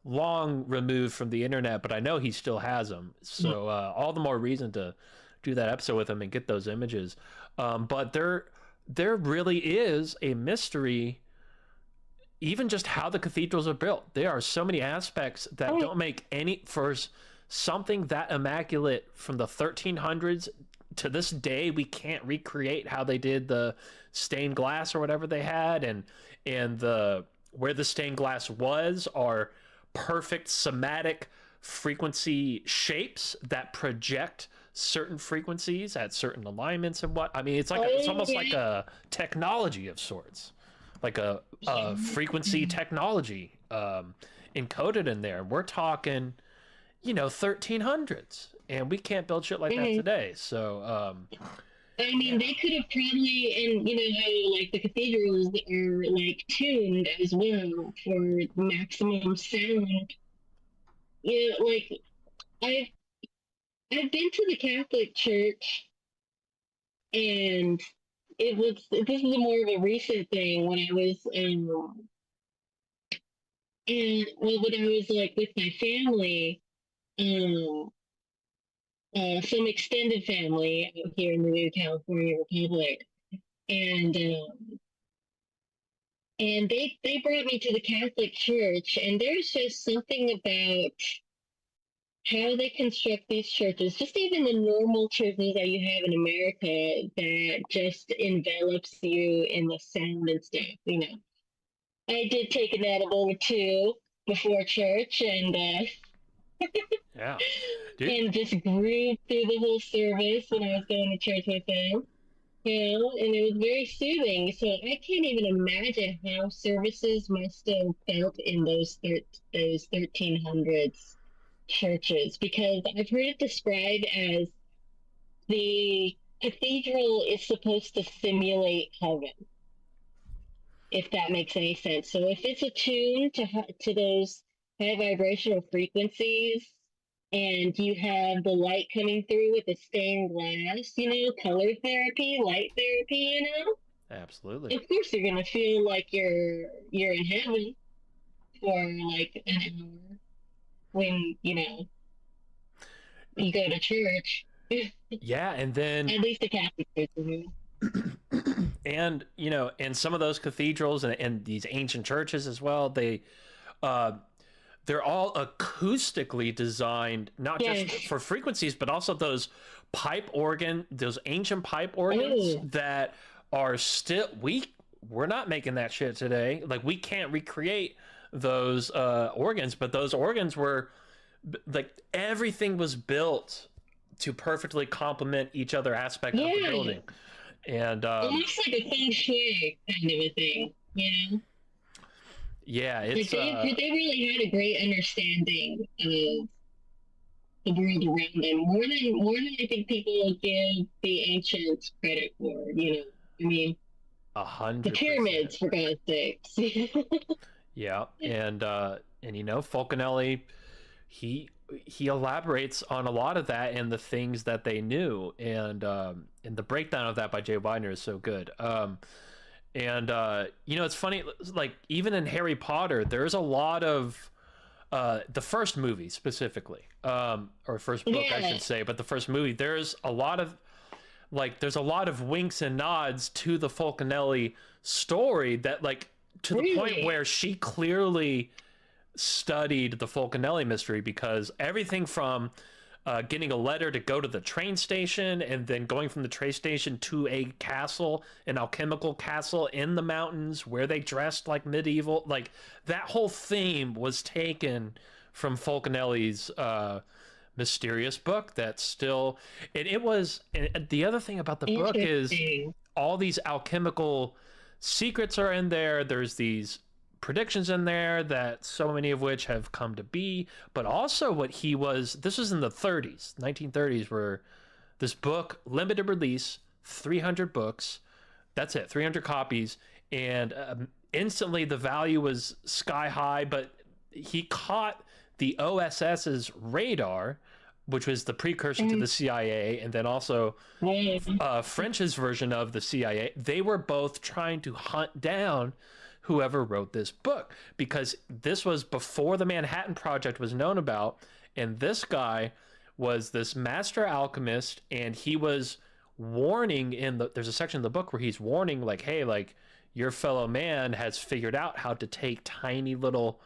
long removed from the internet, but I know he still has them. So all the more reason to do that episode with him and get those images. But there really is a mystery, even just how the cathedrals are built. There are so many aspects that don't make any, for something that immaculate from the 1300s to this day, we can't recreate how they did the stained glass or whatever they had, and the where the stained glass was are perfect somatic frequency shapes that project certain frequencies at certain alignments and what. I mean, it's Oh, almost like yeah. a technology of sorts, like a Yeah. frequency technology encoded in there. We're talking, 1300s, and we can't build shit like that Mhm. today. So I mean, yeah, they could have probably, and you know how like the cathedrals are like tuned as well for maximum sound. Yeah, like I've I've been to the Catholic Church, and this is more of a recent thing when I was and well when I was like with my family, um some extended family out here in the New California Republic, and they brought me to the Catholic Church, and there's just something about how they construct these churches, just even the normal churches that you have in America, that just envelops you in the sound and stuff. You know, I did take an edible or two before church, yeah, dude. and just grooved through the whole service when I was going to church with them. You know, and it was very soothing. So I can't even imagine how services must have felt in those 1300s churches, because I've heard it described as the cathedral is supposed to simulate heaven, if that makes any sense. So if it's attuned to those high vibrational frequencies, and you have the light coming through with the stained glass, you know, color therapy, light therapy, you know, Absolutely. of course you're gonna feel like you're in heaven for like an hour when you know you go to church. Yeah, and then At least the Catholic Church. Mhm. and and some of those cathedrals and these ancient churches as well, uh they're all acoustically designed, not just Yes. for frequencies, but also those ancient pipe organs Oh, that are still, we're not making that shit today. Like, we can't recreate those organs, but those organs were like, everything was built to perfectly complement each other aspect of the yeah. building. And Almost like a feng shui kind of a thing. You know, yeah, like it's they really had a great understanding of the world around them, more than I think people give the ancients credit for. You know, I mean, a the hundred percent. pyramids, for God's sakes. Yeah, and Fulcanelli, he elaborates on a lot of that and the things that they knew, and the breakdown of that by Jay Weidner is so good. And it's funny, like, even in Harry Potter, there's a lot of the first movie specifically, or first book, I Yeah, should say, but the first movie, there's a lot of winks and nods to the Fulcanelli story, that, like, to the point really. where she clearly studied the Fulcanelli mystery, because everything from getting a letter to go to the train station, and then going from the train station to a castle, an alchemical castle in the mountains where they dressed like medieval, like, that whole theme was taken from Fulcanelli's mysterious book. That's still, and it was, and the other thing about the book is Interesting. all these alchemical secrets are in there. There's these predictions in there, that so many of which have come to be, but also this was in the 30s, 1930s, where this book, limited release, 300 books, that's it, 300 copies, and instantly the value was sky high. But he caught the OSS's radar, which was the precursor to Mm, the CIA, and then also yeah. French's version of the CIA. They were both trying to hunt down whoever wrote this book, because this was before the Manhattan Project was known about. And this guy was this master alchemist, and he was warning there's a section in the book where he's warning, like, hey, like, your fellow man has figured out how to take tiny little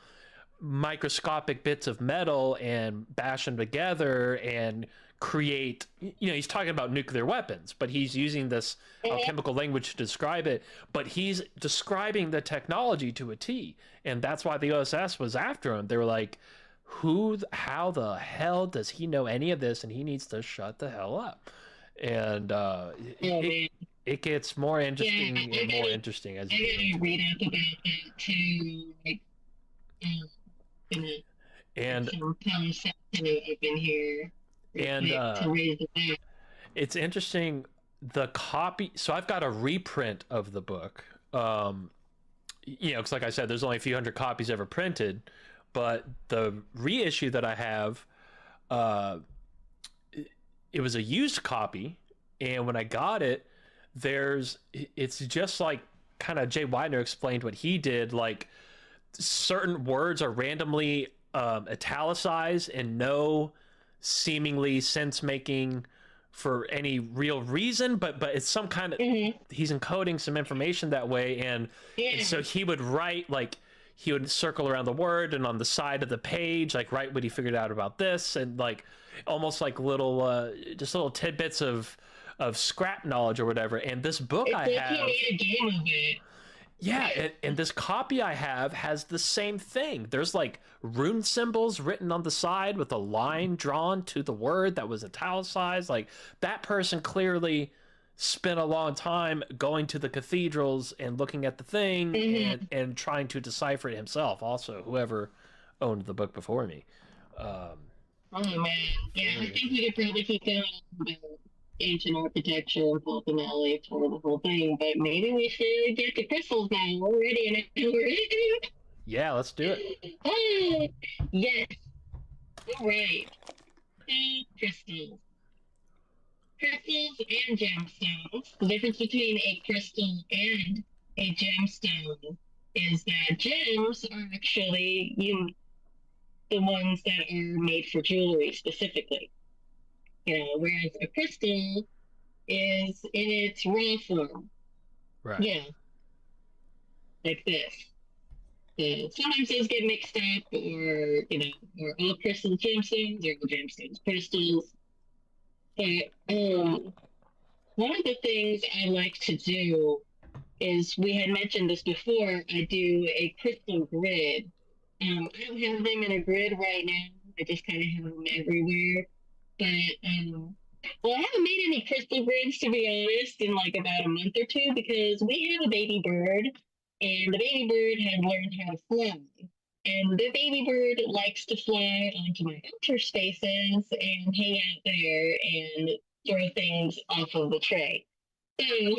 microscopic bits of metal and bash them together and create, he's talking about nuclear weapons, but he's using this Mhm. alchemical language to describe it. But he's describing the technology to a T, and that's why the OSS was after him. They were like, how the hell does he know any of this? And he needs to shut the hell up. And Oh it man. it gets more Yeah, interesting and more interesting as I you get gotta into it. read up about that too. Like, um, gonna get And some Palo Santo up in here real and quick to raise the bar. it's interesting, the copy. So I've got a reprint of the book. Because like I said, there's only a few hundred copies ever printed, but the reissue that I have, uh, it was a used copy, and when I got it, it's just like kind of Jay Weidner explained what he did. Like certain words are randomly italicized and no seemingly sense making for any real reason, but it's some kind of, Mm-hmm. he's encoding some information that way, and Yeah, so he would write like, he would circle around the word and on the side of the page like write what he figured out about this, and like almost like little just little tidbits of scrap knowledge or whatever. And this book it's I like he have, made a game of it. yeah, and this copy I have has the same thing. There's like rune symbols written on the side with a line drawn to the word that was italicized. Like that person clearly spent a long time going to the cathedrals and looking at the thing and Mm-hmm. trying to decipher it himself. Also, whoever owned the book before me. Um, Oh man, yeah, I Very think we interesting. could probably keep going about ancient architecture and Fulton Alley for the whole thing, but maybe we should get to crystals now. We're ready and we're Yeah, let's do it. oh, yes, all right. Crystals. Crystals and gemstones. The difference between a crystal and a gemstone is that gems are actually the ones that are made for jewelry specifically. Whereas a crystal is in its raw form. Right. Yeah, like this. Sometimes those get mixed up, or all crystals gemstones, or all gemstones crystals. But one of the things I like to do is, we had mentioned this before, I do a crystal grid. I don't have them in a grid right now. I just kind of have them everywhere. But well, I haven't made any crystal grids to be honest in like about a month or two, because we have a baby bird, and the baby bird had learned how to fly. And the baby bird likes to fly onto my outer spaces and hang out there and throw things off of the tray. So,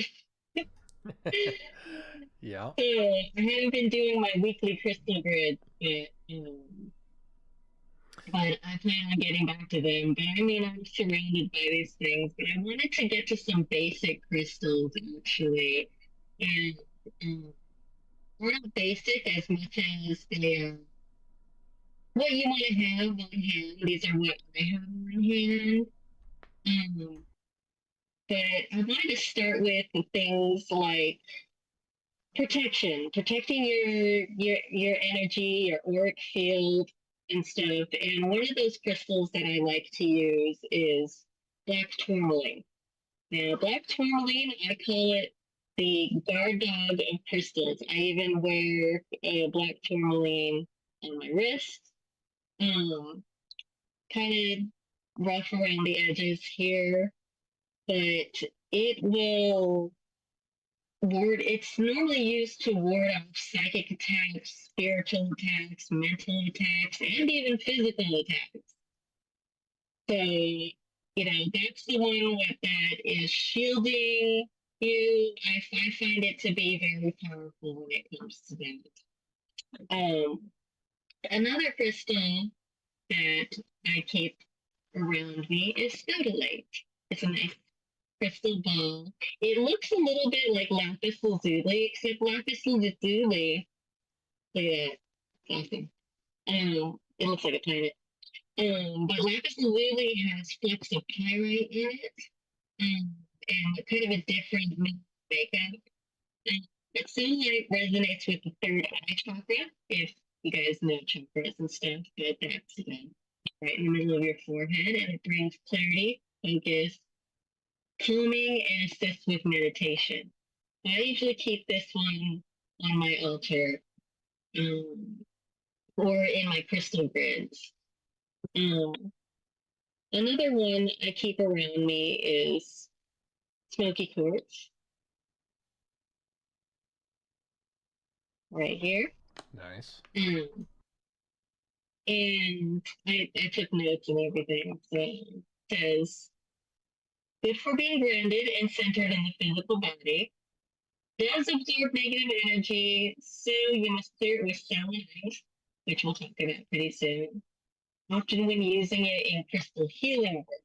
Yeah. I haven't been doing my weekly crystal grid, but I plan on getting back to them. But I mean, I'm surrounded by these things, but I wanted to get to some basic crystals actually. And they're not basic as much as they are what you want to have on hand. These are what I have on hand. Um, but I wanted to start with the things like protection, protecting your energy, your auric field and stuff. And one of those crystals that I like to use is black tourmaline. Now, black tourmaline, I call it the guard dog of crystals. I even wear a black tourmaline on my wrist. Um, Kind of rough around the edges here, but it will it's normally used to ward off psychic attacks, spiritual attacks, mental attacks, and even physical attacks. So, that's the one that is shielding you. I find it to be very powerful when it comes to that. Another crystal that I keep around me is Stodolite. It's a nice crystal ball. It looks a little bit like lapis lazuli, except lapis lazuli, look at that, it's awesome. It looks like a planet. But lapis lazuli has flecks of pyrite in it, and kind of a different makeup. Um, but sunlight resonates with the third eye chakra, if you guys know chakras and stuff, but that's right in the middle of your forehead, and it brings clarity, focus, calming, and assists with meditation. I usually keep this one on my altar, um, or in my crystal grids. Um, Another one I keep around me is smoky quartz, right here. Nice. And I took notes and everything. So it says, good for being grounded and centered in the physical body. Does absorb negative energy, so you must clear it with selenite, which we'll talk about pretty soon. Often when using it in crystal healing work,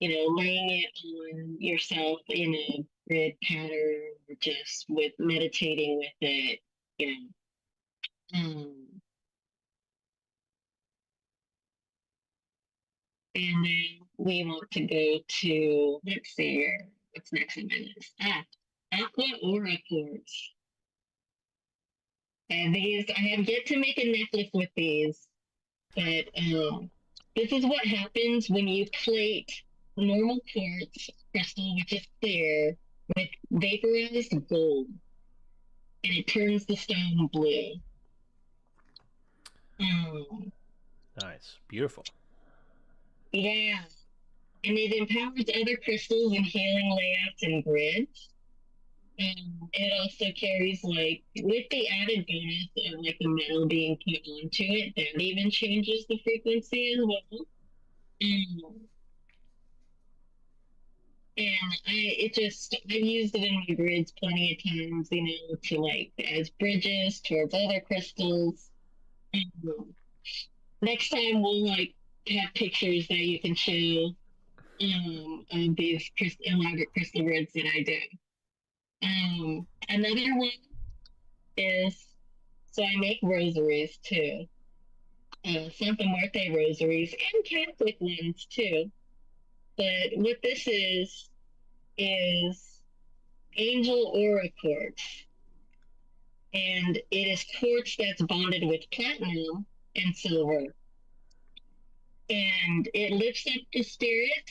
laying it on yourself in a grid pattern or just with meditating with it, you know. And then we want to go to, let's see here, what's next on my list? Aqua Aura Quartz. And these, I have yet to make a necklace with these, but this is what happens when you plate normal quartz crystal, which is clear, with vaporized gold, and it turns the stone blue. Um, Nice. Beautiful. yeah, and it empowers other crystals in healing layouts and grids. It also carries like with the added bonus of like the metal being put onto it, that even changes the frequency as well. Um, and I've used it in my grids plenty of times, to like as bridges towards other crystals. Um, Next time we'll like have pictures that you can show of these elaborate crystal grids that I do. Another one is so I make rosaries too. Santa Muerte rosaries and Catholic ones too. But what this is angel aura quartz, and it is quartz that's bonded with platinum and silver, and it lifts up the spirit,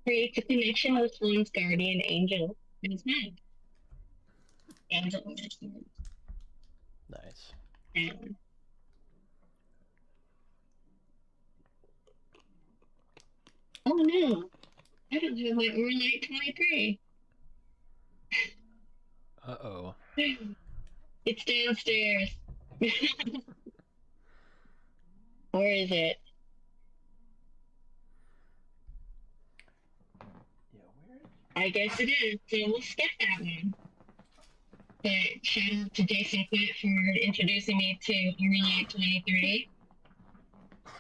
creates a connection with one's guardian angel in his mind. Angel aura quartz. Nice. And, oh no, I don't have my Orlight 23. Uh-oh. It's downstairs. Where is it? Yeah, where? I guess it is. So we'll skip that one. But shout out to Jason Quitt for introducing me to Orlight 23.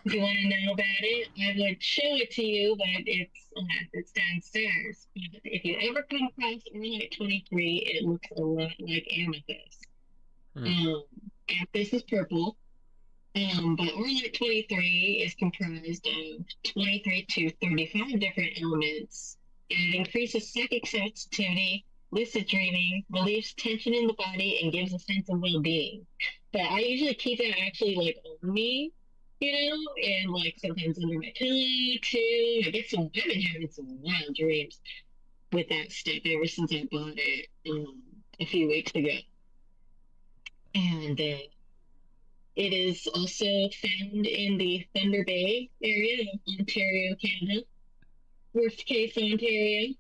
If you want to know about it, I would show it to you, but it's downstairs. But if you ever come across Orlight 23, it looks a lot like amethyst. Hmm. Um, Amethyst is purple. But Orlight 23 is comprised of 23 to 35 different elements. It increases psychic sensitivity, lucid dreaming, relieves tension in the body, and gives a sense of well-being. But I usually keep that actually like on me, and like sometimes under my pillow too. I've been having some wild dreams with that stuff ever since I bought it a few weeks ago. And it is also found in the Thunder Bay area of Ontario, Canada. Worst case, Ontario.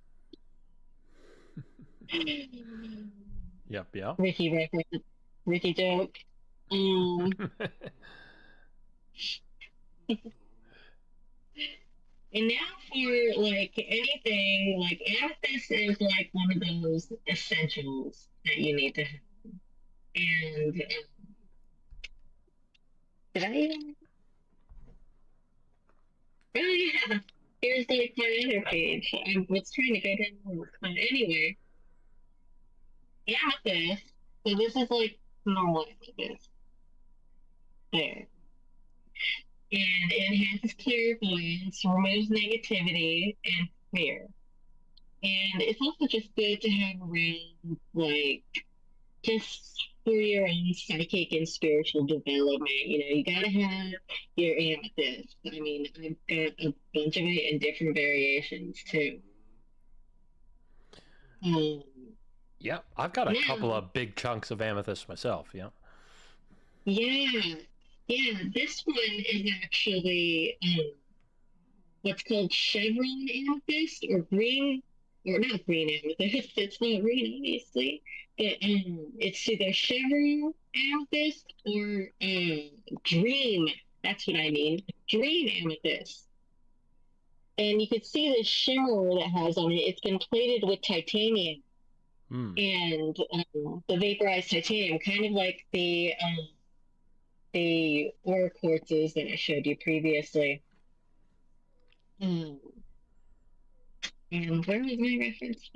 Yep, yep. Ricky reference, Ricky joke. Um, and now for like anything, like amethyst is like one of those essentials that you need to have. And did I even? Oh yeah, here's like my other page. I was trying to go down, but anyway, amethyst. So this is like normal amethyst. There. And it enhances clairvoyance, removes negativity and fear. And it's also just good to have around, like, just for your own psychic and spiritual development. You gotta have your amethyst. I mean, I've got a bunch of it in different variations too. Um, Yep, I've got a couple Now, of big chunks of amethyst myself, yeah. yeah. Yeah, this one is actually what's called chevron amethyst or green, or not green amethyst. It's not green, obviously, but it's either chevron amethyst or dream. That's what I mean. Dream amethyst. And you can see the shimmer that it has on it. It's been plated with titanium Hmm. and the vaporized titanium, kind of like the ore quartzes that I showed you previously. Um, and where was my reference?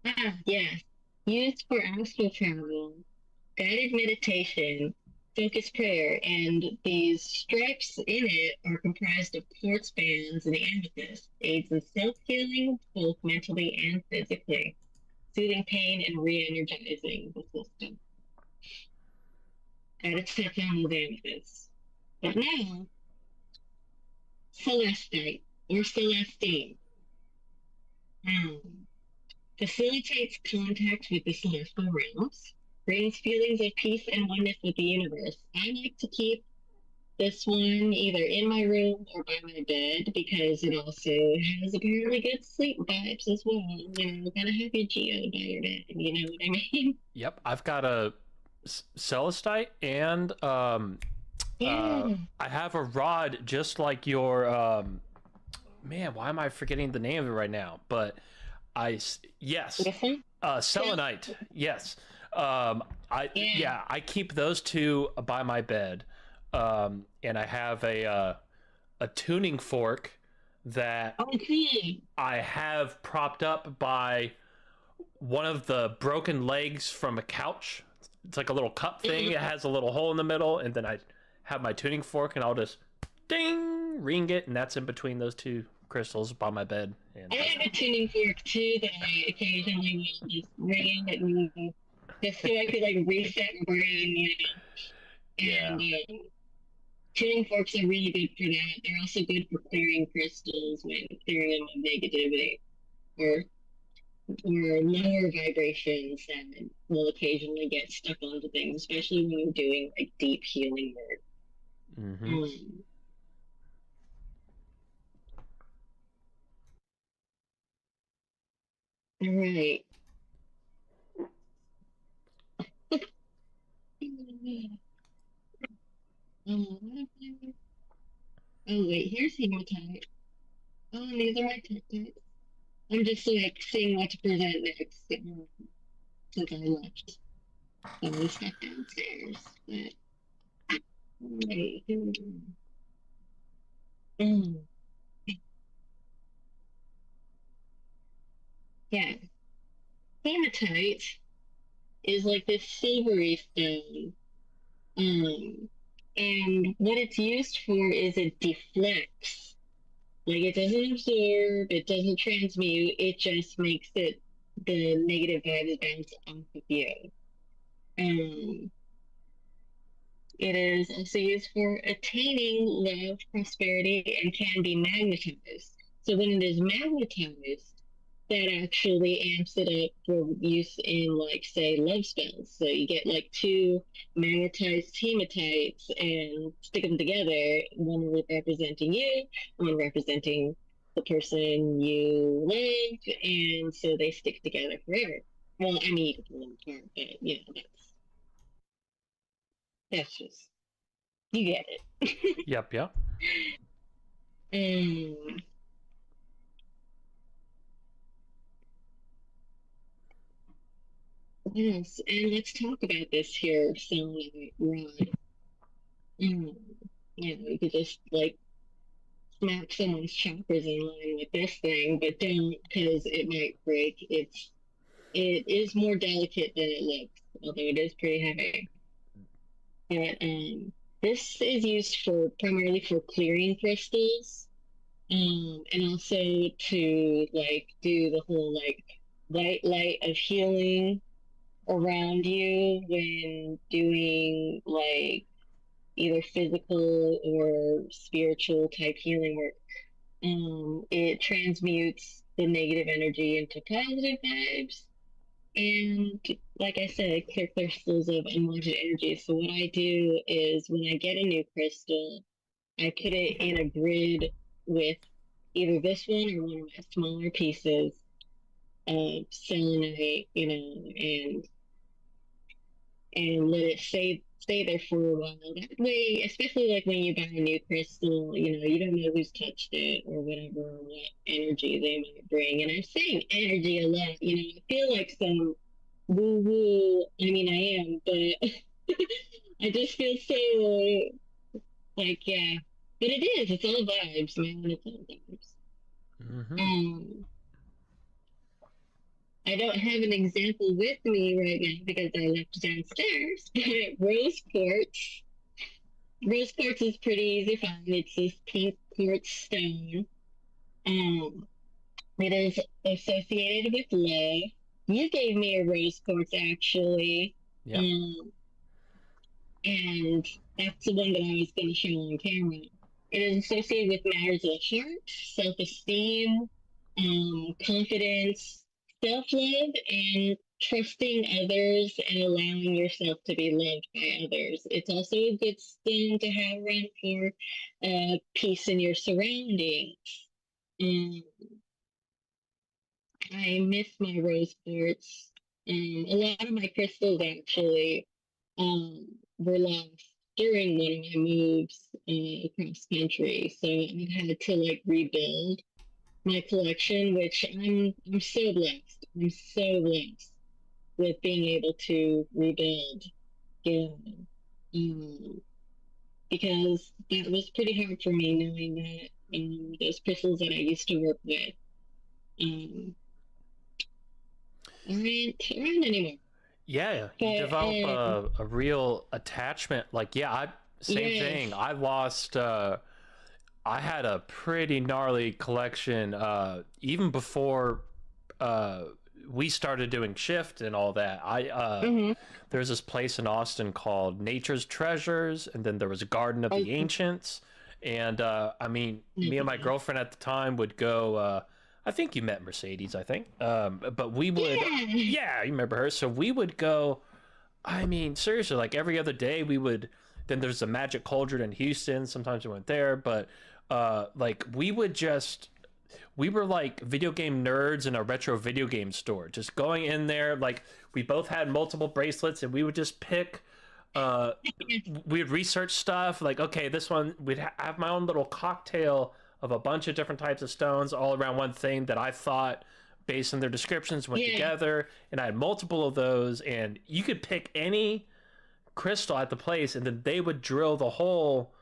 Ah, yes. Used for astral travel, guided meditation, focused prayer, and these stripes in it are comprised of quartz bands and amethyst, aids in self-healing both mentally and physically, soothing pain and re-energizing the system. Gotta touch on those amethysts. But now, celestite or celestine. Um, facilitates contact with the celestial realms, brings feelings of peace and oneness with the universe. I like to keep this one either in my room or by my bed because it also has apparently good sleep vibes as well. You know, gotta have your geode by your bed. You know what I mean? Yep, I've got a Celestite and Yeah. I have a rod just like your man. Why am I forgetting the name of it right now? But yes, Listen. selenite. Yes, Yeah. yeah, I keep those two by my bed, and I have a tuning fork that Okay. I have propped up by one of the broken legs from a couch. It's like a little cup thing. It has a little hole in the middle, and then I have my tuning fork, and I'll just ding ring it, and that's in between those two crystals by my bed. And I have a tuning fork too that I occasionally will just ring and just so I could like reset my brain, you know. yeah, And tuning forks are really good for that. They're also good for clearing crystals when clearing them of negativity or lower vibrations that will occasionally get stuck onto things, especially when you're doing like deep healing work. mm-hmm. Um, all right. Oh wait, here's hematite. Oh, and these are my tectites. I'm just like seeing what to present next since I left some of the stuff downstairs. But wait, mm, yeah, hematite is like this silvery stone. Um, and what it's used for is it deflects. Like it doesn't absorb, it doesn't transmute, it just makes it the negative vibes bounce off of you. Um, it is also used for attaining love, prosperity, and can be magnetized. So when it is magnetized, that actually amps it up for use in, like, say, love spells. So you get like two magnetized hematites and stick them together, one representing you, one representing the person you love, and so they stick together forever. Well, I mean, you can pull them apart, but you know, that's just you get it. Yep, yep. um, yes, and let's talk about this here, Sunlight Rod. Um, you know, you could just like smack someone's chakras in line with this thing, but don't because it might break. It is more delicate than it looks, although it is pretty heavy. But this is used for primarily for clearing crystals, and also to like do the whole like white light of healing around you when doing like either physical or spiritual type healing work. It transmutes the negative energy into positive vibes. And like I said, clear crystals of unwanted energy. So what I do is when I get a new crystal, I put it in a grid with either this one or one of my smaller pieces of selenite, and let it stay there for a while. That way, especially like when you buy a new crystal, you don't know who's touched it or whatever, or what energy they might bring. And I'm saying energy a lot. I feel like some woo woo. I mean, I am, but I just feel so like, yeah. But it is. It's all vibes, man. It's all vibes. Hmm. Um, I don't have an example with me right now because I left downstairs. But rose quartz is pretty easy to find. It's this pink quartz stone. Um, it is associated with love. You gave me a rose quartz actually. Yep. Um, and that's the one that I was going to show on camera. It is associated with matters of heart, self-esteem, confidence, self-love, and trusting others and allowing yourself to be loved by others. It's also a good stone to have around for peace in your surroundings. Um, I miss my rose quartz. A lot of my crystals actually were lost during one of my moves across country. So I've had to like rebuild my collection, which I'm so blessed. I'm so blessed with being able to rebuild again. Um, because that was pretty hard for me knowing that those crystals that I used to work with um, aren't anymore. Yeah, you But develop a real attachment. Like, yeah, same yes, thing. I lost. I had a pretty gnarly collection even before uh, we started doing shift and all that. mm-hmm. There's this place in Austin called Nature's Treasures, and then there was a Garden of I the Ancients. And I mean, me never and my did. girlfriend at the time would go. I think you met Mercedes, I think. But we would, Yeah. yeah, you remember her. So we would go. I mean, seriously, like every other day we would. Then there's a Magic Cauldron in Houston. Sometimes we went there, but like we were like video game nerds in a retro video game store, just going in there. Like we both had multiple bracelets, and we would just pick. Uh, we'd research stuff like, okay, this one we'd have my own little cocktail of a bunch of different types of stones all around one thing that I thought based on their descriptions went Yeah. together, and I had multiple of those, and you could pick any crystal at the place, and then they would drill the hole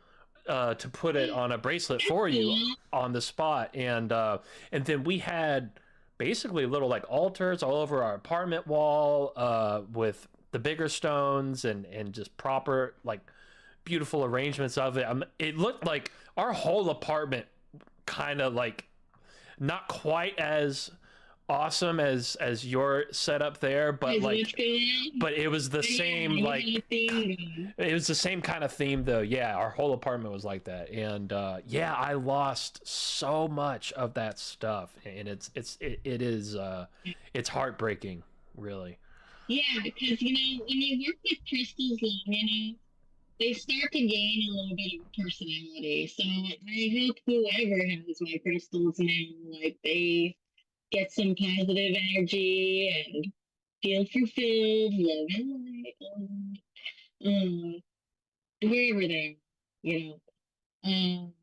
to put it on a bracelet That's for you cool. on the spot. And then we had basically little like altars all over our apartment wall with the bigger stones and just proper like beautiful arrangements of it. It looked like our whole apartment kind of like not quite as awesome as your setup there, but Is what's like going on? but it was the Yeah, same you got a like theme going. it was the same kind of theme though. Yeah, our whole apartment was like that. And yeah, I lost so much of that stuff, and it is it's heartbreaking, really. Yeah, because when you work with crystals long enough, they start to gain a little bit of personality. So I hope whoever has my crystals now, like they get some positive energy and feel fulfilled, love and light, wherever they are, you know. Um,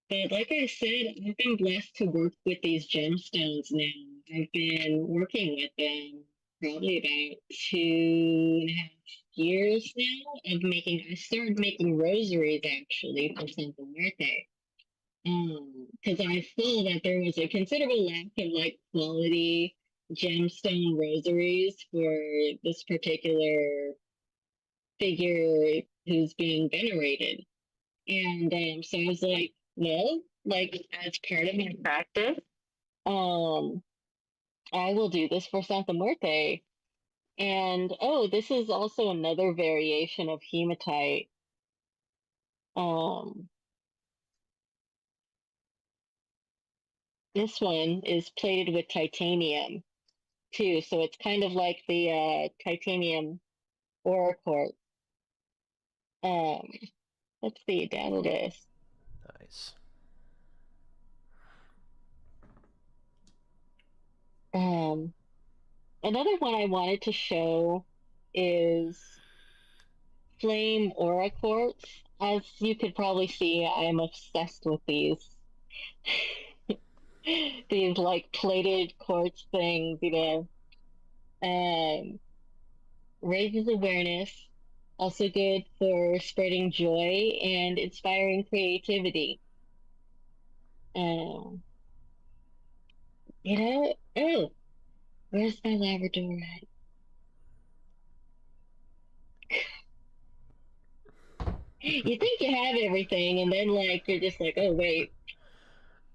But like I said, I've been blessed to work with these gemstones now. I've been working with them probably about 2.5 years now of making, I started making rosaries actually for Santa Muerte. Because I saw that there was a considerable lack of like quality gemstone rosaries for this particular figure who's being venerated. And so I was like, well, like as part of my practice, um, I will do this for Santa Muerte. And oh, this is also another variation of hematite. Um, this one is plated with titanium. too. So it's kind of like the titanium aura quartz. Um, let's see, down this. Nice. Um, another one I wanted to show is flame aura quartz. As you could probably see, I am obsessed with these. These like plated quartz things, um, raises awareness, also good for spreading joy and inspiring creativity. Um, oh, where's my Labrador at? You think you have everything, and then like you're just like, oh wait.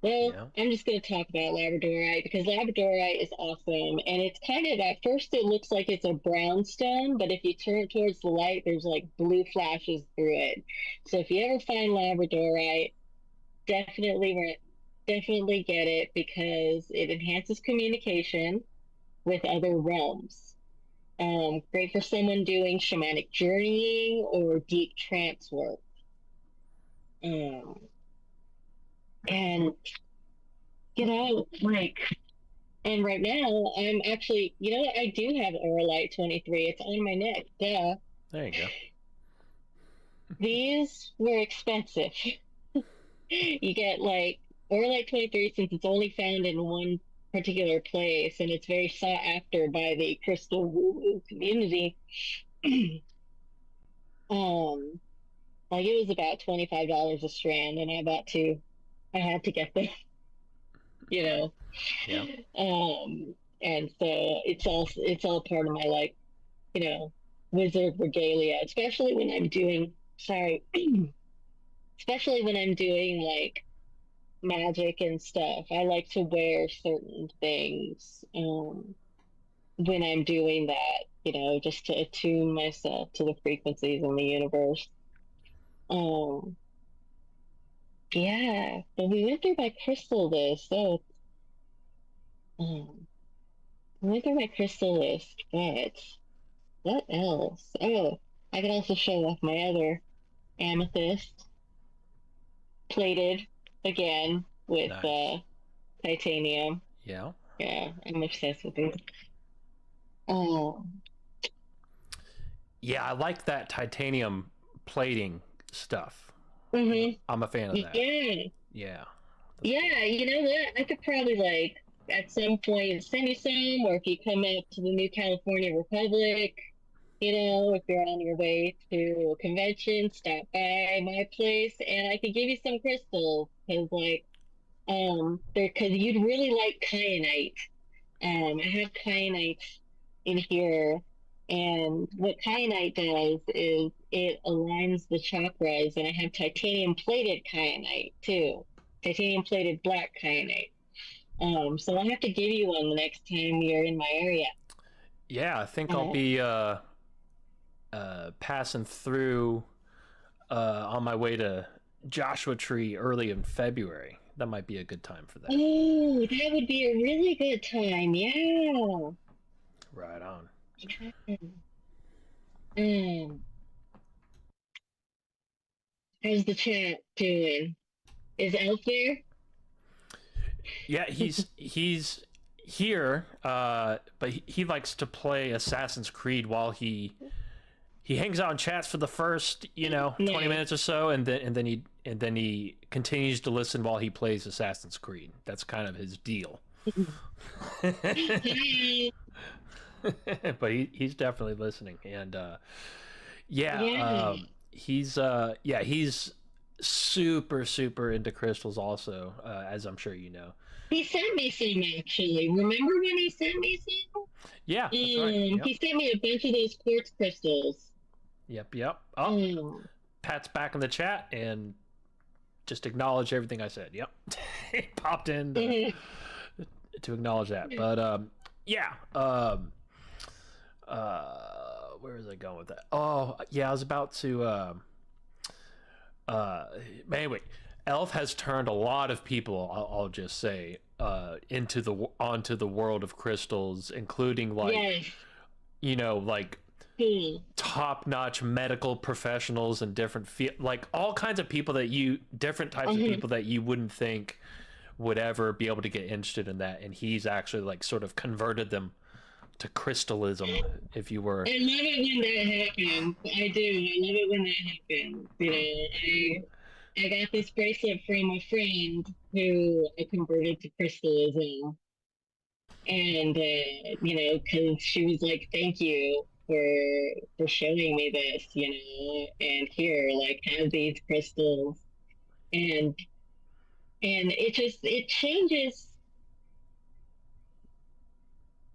Well, Yeah. I'm just going to talk about Labradorite because Labradorite is awesome. And it's kind of, at first, it looks like it's a brown stone, but if you turn it towards the light, there's like blue flashes through it. So if you ever find Labradorite, definitely, definitely get it because it enhances communication with other realms. Great for someone doing shamanic journeying or deep trance work. Um, and, like, and right now, I'm actually, what? I do have Oralite 23. It's on my neck. Duh. There you go. These were expensive. You get like Oralite 23 since it's only found in one particular place and it's very sought after by the crystal woo-woo community. um, like it was about $25 a strand, and I bought two. I had to get them, you know. Yeah. And so it's all part of my like wizard regalia, especially when I'm doing, sorry, especially when I'm doing like magic and stuff. I like to wear certain things when I'm doing that, just to attune myself to the frequencies in the universe. Um, yeah, but we went through my crystal list. So, um, we went through my crystal list, but what else? Oh, I could also show off my other amethyst plated again with Nice. titanium. Yeah. Yeah, I'm obsessed with it. Oh, Yeah, I like that titanium plating stuff. mm-hmm. I'm a fan of that. Yeah, Yeah. That's cool. yeah. You know what? I could probably like at some point send you some, or if you come out to the New California Republic, if you're on your way to a convention, stop by my place, and I could give you some crystals because like because you'd really like kyanite. I have kyanite in here, and what kyanite does is it aligns the chakras, and I have titanium plated kyanite too, titanium plated black kyanite. So I'll have to give you one the next time you're in my area. Yeah, I think I'll Uh, be passing through on my way to Joshua Tree early in February. That might be a good time for that. oh, that would be a really good time. Yeah. Right on. Um, how's the chat doing? Is Elf there? Yeah, he's here, but he likes to play Assassin's Creed while he hangs out and chats for the first 20 No. minutes or so, and then he continues to listen while he plays Assassin's Creed. That's kind of his deal. Hi. But he's definitely listening, and yeah, Yeah. he's super into crystals also, as I'm sure you know. He sent me some actually. Remember when he sent me some? Yeah, that's right. Yep. He sent me a bunch of those quartz crystals. Yep. Oh, Um, Pat's back in the chat and just acknowledge everything I said. Yep. He popped in to acknowledge that. But yeah. Where was I going with that? Oh, yeah, I was about to anyway, Elf has turned a lot of people, I'll just say, onto the world of crystals, including like, Yes. like Hmm. top-notch medical professionals and like all kinds of people different types of Uh-huh. people that you wouldn't think would ever be able to get interested in that, and he's actually like sort of converted them to crystalism, if you were. I love it when that happens. I do. I love it when that happens. I got this bracelet from a friend who I converted to crystalism, and because she was like, "Thank you for showing me this," and here, like, have these crystals, and it changes.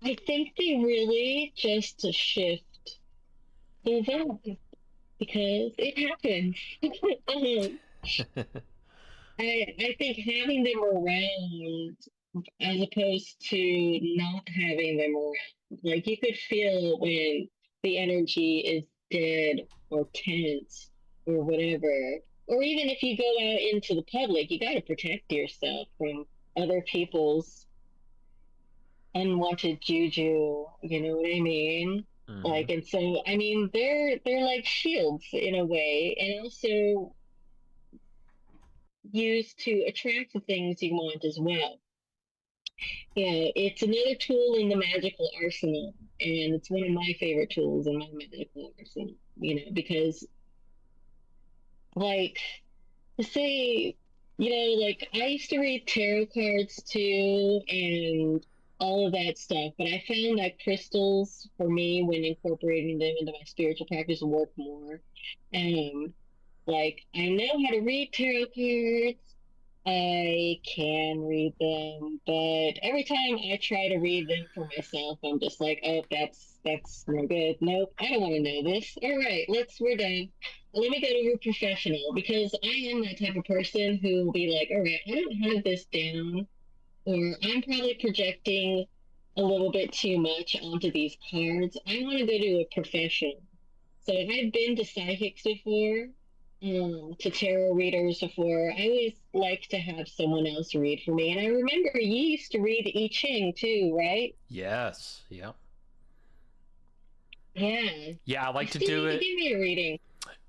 I think they really just shift the event because it happens. um, I think having them around as opposed to not having them around, like you could feel when the energy is dead or tense or whatever. Or even if you go out into the public, you got to protect yourself from other people's unwanted juju. You know what I mean? Hmm. Like, and so I mean, they're like shields in a way, and also used to attract the things you want as well. Yeah, it's another tool in the magical arsenal, and it's one of my favorite tools in my magical arsenal. Because like to say, like I used to read tarot cards too, and all of that stuff, but I found that crystals for me, when incorporating them into my spiritual practice, work more. Um, like I know how to read tarot cards. I can read them, but every time I try to read them for myself, I'm just like, oh, that's no good. Nope, I don't want to know this. All right, we're done. Let me go to a professional because I am that type of person who will be like, all right, I don't have this down, or I'm probably projecting a little bit too much onto these cards. I want to go to a professional. So I've been to psychics before, to tarot readers before. I always like to have someone else read for me. And I remember you used to read I Ching too, right? Yes. Yeah. Yeah. Yeah, I You like to still do need to it. give me a reading.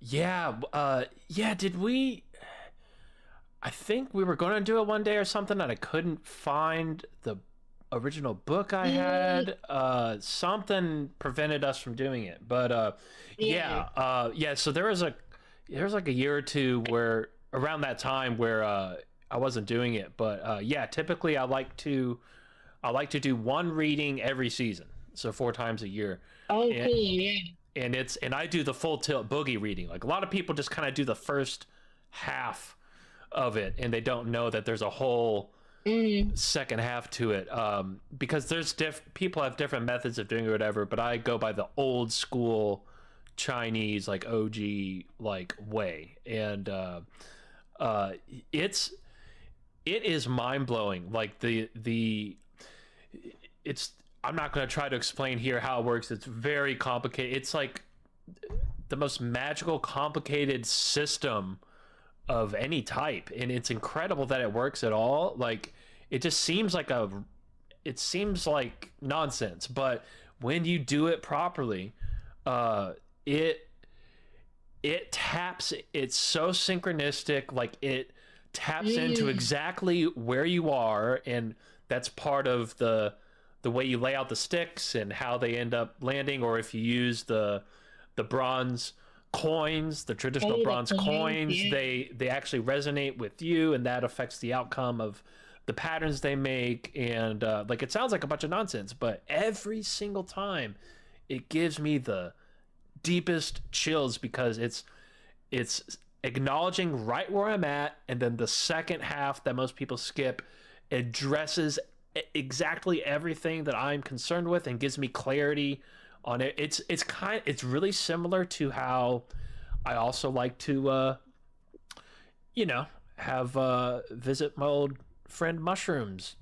Yeah. Yeah. Did we? I think we were going to do it one day or something, and I couldn't find the original book I Uh, had. Something prevented us from doing it. But yeah. yeah. So there was like a year or two where around that time where I wasn't doing it. But yeah, typically I like to do one reading every season, so 4 times a year, Oh, and cool. Yeah. and I do the full tilt boogie reading. Like a lot of people just kind of do the first half of it, and they don't know that there's a whole Mm, second half to it, because people have different methods of doing it or whatever, but I go by the old school Chinese like OG like way, and uh it's it is mind-blowing, like the it's I'm not going to try to explain here how it works. It's very complicated. It's like the most magical complicated system of any type, and it's incredible that it works at all. Like it just seems like it seems like nonsense, but when you do it properly, uh it it taps, it's so synchronistic, like it taps into mm. exactly where you are, and that's part of the way you lay out the sticks and how they end up landing, or if you use the bronze coins, the traditional Oh, the bronze coins. coins, Yeah. they actually resonate with you, and that affects the outcome of the patterns they make. And like it sounds like a bunch of nonsense, but every single time it gives me the deepest chills, because it's acknowledging right where I'm at, and then the second half that most people skip addresses exactly everything that I'm concerned with and gives me clarity on it. It's really similar to how I also like to you know have visit my old friend mushrooms,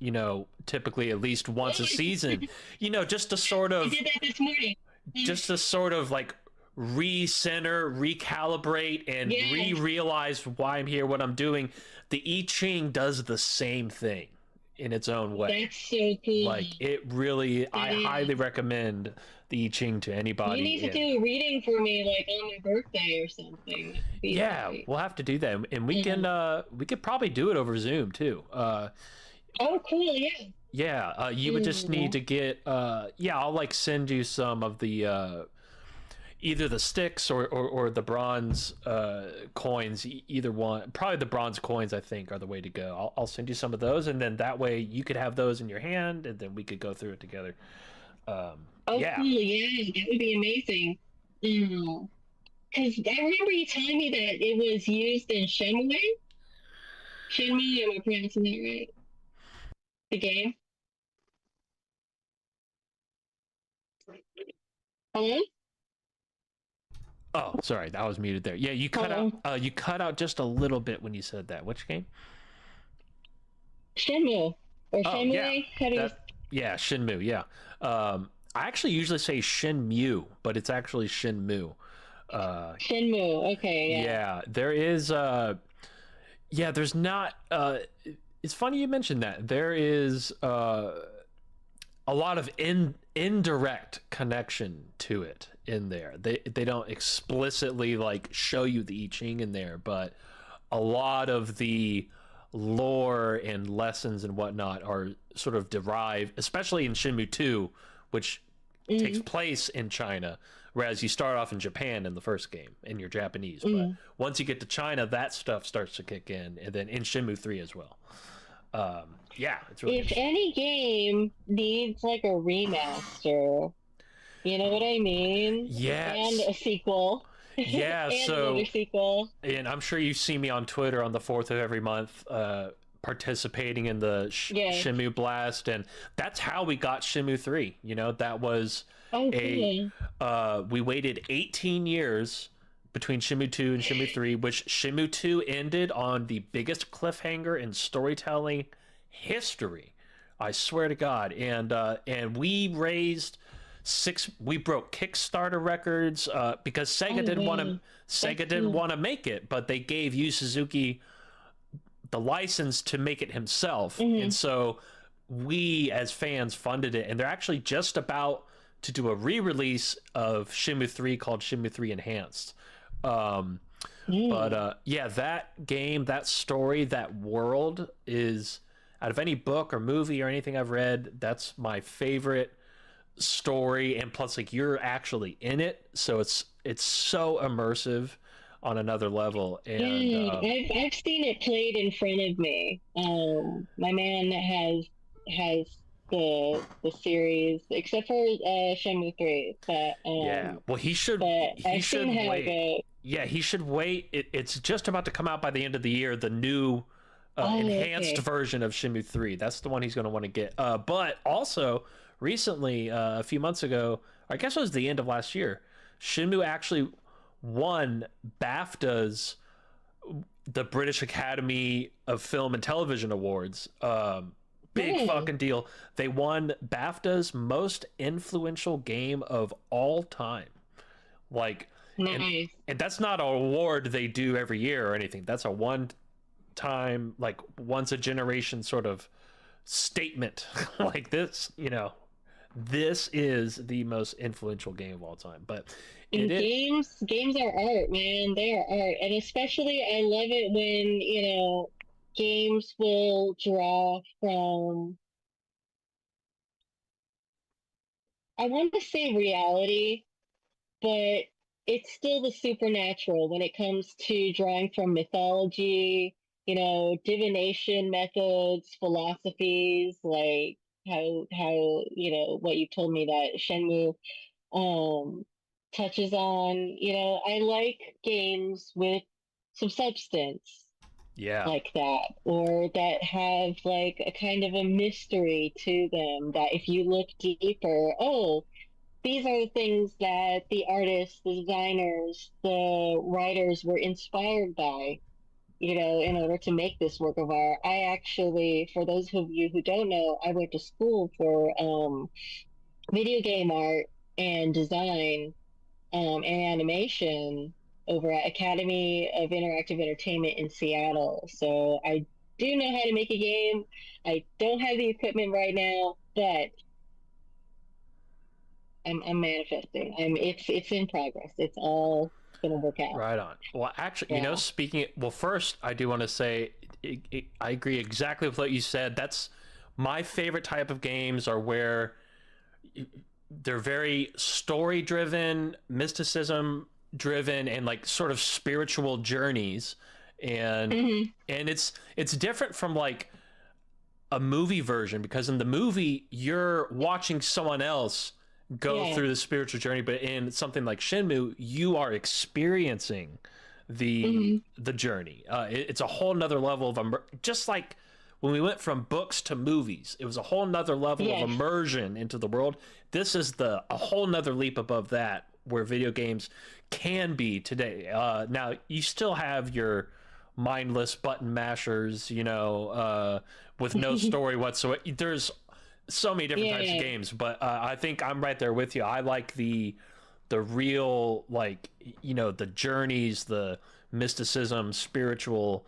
typically at least once a season, just to sort I of did that this morning. just to sort of like recenter, recalibrate, and Yes, realize why I'm here, what I'm doing. The I Ching does the same thing in its own way. that's so cool. Like it really, That I highly is. recommend the I Ching to You need anybody. to And do a reading for me, like on my birthday or something. That would be yeah, great. we'll have to do that, and Um, we could probably do it over Zoom too. oh, cool, yeah. Yeah, you would just need Mm, to get yeah, I'll like send you some of the either the sticks or the bronze coins, either one. Probably the bronze coins, I think, are the way to go. I'll send you some of those, and then that way you could have those in your hand, and then we could go through it together. oh, Yeah. cool, yeah, that would be amazing. Because I remember you telling me that it was used in Shenmue. Shenmue, am I pronouncing that right? The game? Hello? Oh, sorry, that was muted there. Yeah, you cut out. Hello? You cut out just a little bit when you said that. Which game? Shenmue. Or Oh, yeah, Shenmue? How do you... that. Yeah, Shinmu. Yeah. I actually usually say Shinmu, but it's actually Shinmu. Shenmue, okay, yeah. Yeah, there is. Yeah, there's not. It's funny you mentioned that. There is a lot of indirect connection to it in there. They don't explicitly like show you the I Ching in there, but a lot of the lore and lessons and whatnot are sort of derived, especially in Shenmue 2, which takes Mm, place in China, whereas you start off in Japan in the first game and you're Japanese. But mm. once you get to China, that stuff starts to kick in, and then in Shenmue 3 as well. Yeah, it's really If interesting. any game needs like a remaster, you know what I mean? And Yes. a sequel. Yeah, And another so sequel. and I'm sure you see me on Twitter on the 4th of every month participating in the Yes. Shenmue Blast, and that's how we got Shenmue 3. You know, that was Oh, a cool. we waited 18 years between Shenmue 2 and Shenmue 3, which Shenmue 2 ended on the biggest cliffhanger in storytelling history. I swear to God. And we raised we broke Kickstarter records because Oh, wow. Sega That's didn't cool. want to make it, but they gave Yu Suzuki the license to make it himself. And Mm-hmm. so we as fans funded it, and they're actually just about to do a re-release of Shenmue 3 called Shenmue 3 Enhanced. Um, but Mm. yeah, that game, that story, that world is out of any book or movie or anything I've read, that's my favorite story. And plus, like you're actually in it, so it's so immersive on another level. And Yeah, I've seen it played in front of me. My man has the series, except for Shenmue 3, yeah, well, but he I've seen should how it wait. goes. Yeah, he should wait. It's just about to come out by the end of the year. The new Oh, enhanced okay. version of Shenmue 3. That's the one he's going to want to get. But also, recently, a few months ago, I guess it was the end of last year, Shenmue actually won BAFTA's, the British Academy of Film and Television Awards. Big Oh, fucking deal. They won BAFTA's most influential game of all time. Like, and nice. and that's not an award they do every year or anything. That's a one time, like once a generation sort of statement. Like this, this is the most influential game of all time. But And it games are art, man. They are art. And especially I love it when, games will draw from, I want to say reality, but it's still the supernatural when it comes to drawing from mythology, divination methods, philosophies, like how what you told me that Shenmue um touches on. I like games with some substance yeah. like that, or that have like a kind of a mystery to them, that if you look deeper, oh, these are the things that the artists, the designers, the writers were inspired by, in order to make this work of art. I actually, for those of you who don't know, I went to school for video game art and design. and animation over at Academy of Interactive Entertainment in Seattle. So I do know how to make a game. I don't have the equipment right now, but I'm manifesting. It's in progress. It's all gonna work out. Right on. Well, actually, you know, Yeah. speaking, well, first, I do want to say I agree exactly with what you said. That's my favorite type of games are where they're very story driven, mysticism driven, and like sort of spiritual journeys. And Hmm. it's different from like a movie version because in the movie you're watching someone else go Yeah. through the spiritual journey, but in something like Shenmue you are experiencing Hmm. the journey. It's a whole nother level of just like when we went from books to movies, it was a whole nother level of Yes. immersion into the world. This is the a whole nother leap above that where video games can be today. Now you still have your mindless button mashers, you know, with no story whatsoever. There's so many different types of Yeah. games, but I think I'm right there with you. I like the real, like, you know, the journeys, the mysticism, spiritual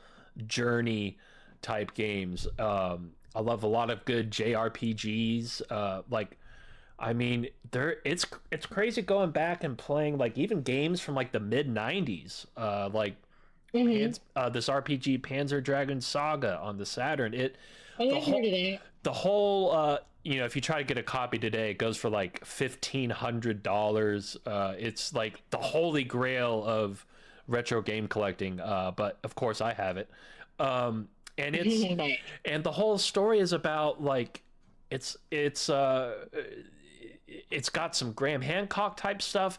journey type games. I love a lot of good JRPGs. Like, I mean, it's crazy going back and playing like even games from like the mid '90s, like Hmm. this RPG Panzer Dragon Saga on the Saturn. Oh, The I've heard whole of that. the whole you know, if you try to get a copy today, it goes for like $1,500. It's like the holy grail of retro game collecting. But of course, I have it. Um, and Nice. and the whole story is about like it's it's uh it's got some Graham Hancock type stuff,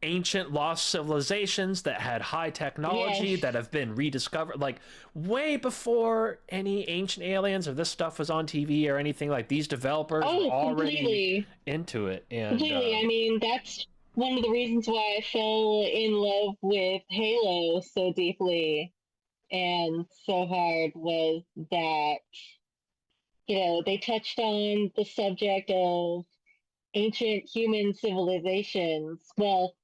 ancient lost civilizations that had high technology Yes. that have been rediscovered like way before any ancient aliens or this stuff was on TV or anything. Like these developers were Oh, already completely. into it. And Completely. I mean, that's one of the reasons why I fell in love with Halo so deeply and so hard was that, they touched on the subject of ancient human civilizations. Well,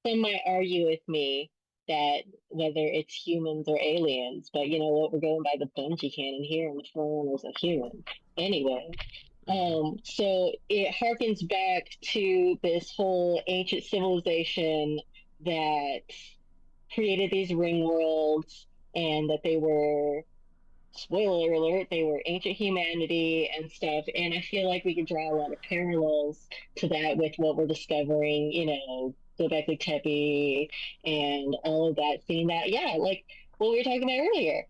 some might argue with me that whether it's humans or aliens, but you know what? We're going by the Bungie canon here, and the forerunner's a human. Anyway, so it harkens back to this whole ancient civilization that created these ring worlds, and that they were, spoiler alert, they were ancient humanity and stuff. And I feel like we could draw a lot of parallels to that with what we're discovering, Göbekli Tepe and all of that, seeing that, yeah, like what we were talking about earlier,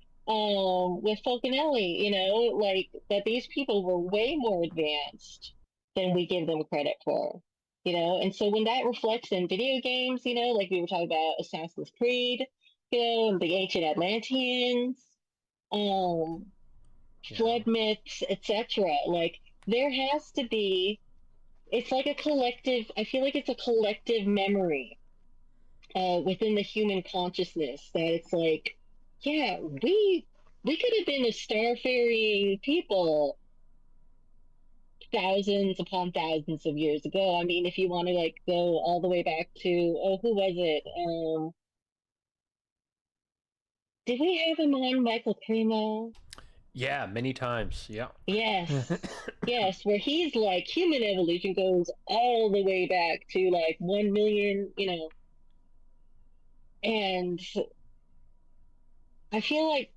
with Falconelli, like that these people were way more advanced than we give them credit for. And so when that reflects in video games, like we were talking about Assassin's Creed, and the ancient Atlanteans, um, yeah, flood myths, etc. Like there has to be. It's like a collective. I feel like it's a collective memory within the human consciousness that it's like, yeah, we could have been a starfaring people thousands upon thousands of years ago. I mean, if you want to like go all the way back to, oh, who was it? Did we have him on, Michael Primo? yeah, many times. Yeah. Yes. Yes, where he's like human evolution goes all the way back to like 1 million, and I feel like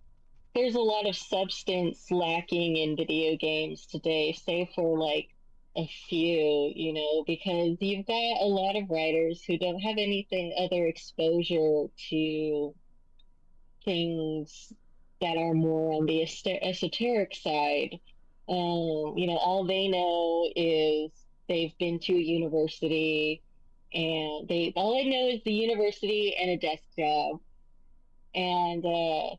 there's a lot of substance lacking in video games today, save for like a few, because you've got a lot of writers who don't have anything other exposure to things that are more on the esoteric side. All they know is they've been to a university, and they all they know is the university and a desk job. And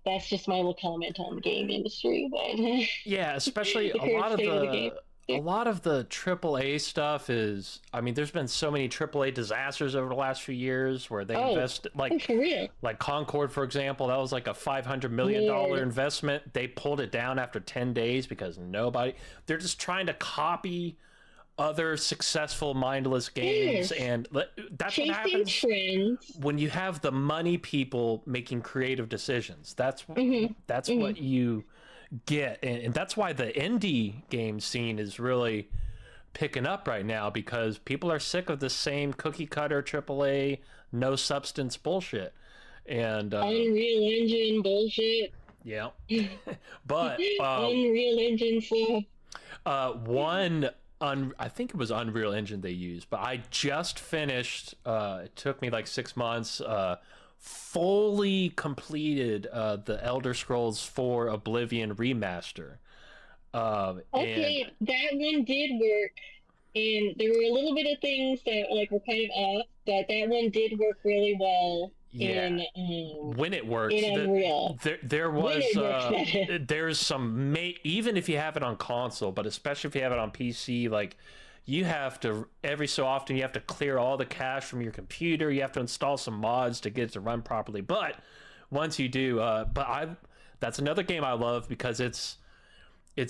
that's just my little comment on the game industry, but Yeah, especially the current state of the game. a Yeah. lot of the AAA stuff is, I mean, there's been so many AAA disasters over the last few years where they Oh, invest oh, for real? like Concord, for example. That was like a $500 million Yeah. investment. They pulled it down after 10 days because nobody, they're just trying to copy other successful mindless games, Yes. and that's what Chasing happens trends. when you have the money people making creative decisions. Hmm. That's Hmm. what you get, and that's why the indie game scene is really picking up right now, because people are sick of the same cookie cutter AAA no substance bullshit. And Unreal Engine bullshit. yeah, but Unreal Engine stuff. one I think it was Unreal Engine they used, but I just finished. It took me like 6 months. Fully completed the Elder Scrolls 4 Oblivion remaster. And Okay, that one did work, and there were a little bit of things that like were kind of off, but that one did work really well yeah, when it works, in Unreal. there When was it works better. there's some even if you have it on console, but especially if you have it on PC, like you have to every so often you have to clear all the cache from your computer. You have to install some mods to get it to run properly. But once you do, but I that's another game I love because it's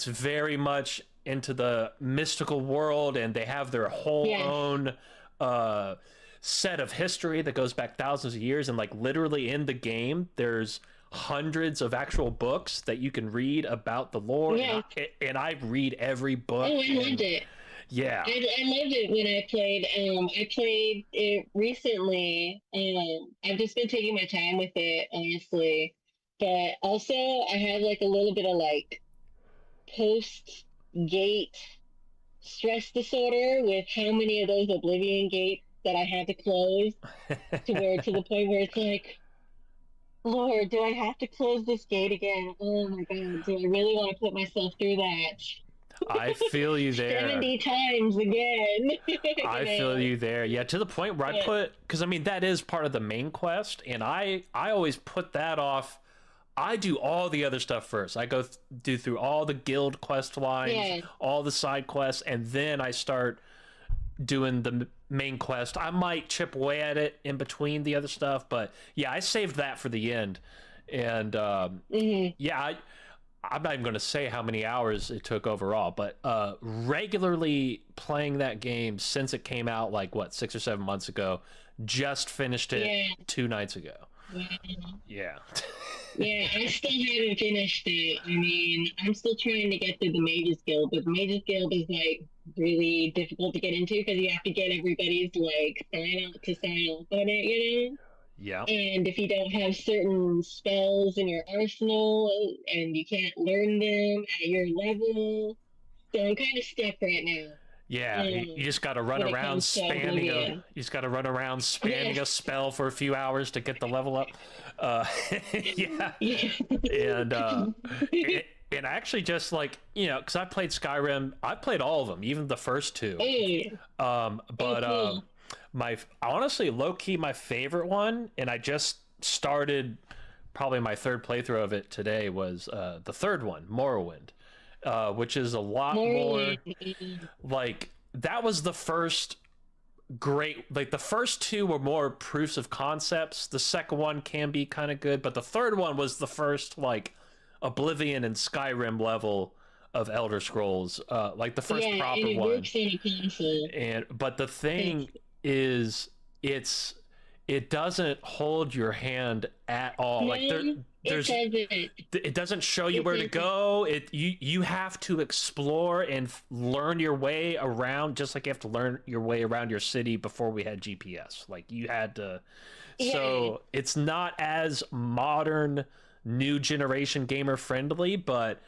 very much into the mystical world, and they have their whole Yes. own uh, set of history that goes back thousands of years. And like literally in the game, there's hundreds of actual books that you can read about the lore. Yes. And I read every book. Oh, I loved it. Yeah. I loved it when I played. I played it recently. I've just been taking my time with it, honestly. But also, I have like a little bit of like post gate stress disorder with how many of those Oblivion gates that I had to close to the point where it's like, Lord, do I have to close this gate again? Oh my God, do I really want to put myself through that I feel you there. 70 times again? I feel you there. Yeah, to the point where I put, because I mean that is part of the main quest, and I always put that off. I do all the other stuff first. I go do through all the guild quest lines, Yeah. all the side quests, and then I start doing the main quest. I might chip away at it in between the other stuff, but yeah, I saved that for the end. And yeah, I'm not even going to say how many hours it took overall, but regularly playing that game since it came out, like what, 6 or 7 months ago. Just finished it Yeah. 2 nights ago. Wow. Yeah. Yeah, I still haven't finished it. I mean, I'm still trying to get through the Mages Guild, but the Mages Guild is like really difficult to get into because you have to get everybody's like sign off on it, you know? Yeah. And if you don't have certain spells in your arsenal and you can't learn them at your level, so I'm kind of stuck right now. Yeah, you just got to run When it around comes to spamming a. Oblivion. You just got to run around spamming a spell for a few hours to get the level up. Uh, yeah, Yeah. and and I actually just like because I played Skyrim. I played all of them, even the first two. Hey. But cool. my honestly low key my favorite one, and I just started probably my third playthrough of it today, was the third one, Morrowind. Which is a lot more like that was the first great, like the first two were more proofs of concepts. The second one can be kind of good, but the third one was the first like Oblivion and Skyrim level of Elder Scrolls, like the first proper and it one. works in a console. And but the thing is, it doesn't hold your hand at all. No, Like there's it doesn't show you where to go. You have to explore and learn your way around, just like you have to learn your way around your city before we had GPS. Like you had to. Yeah. So it's not as modern, new generation gamer friendly, but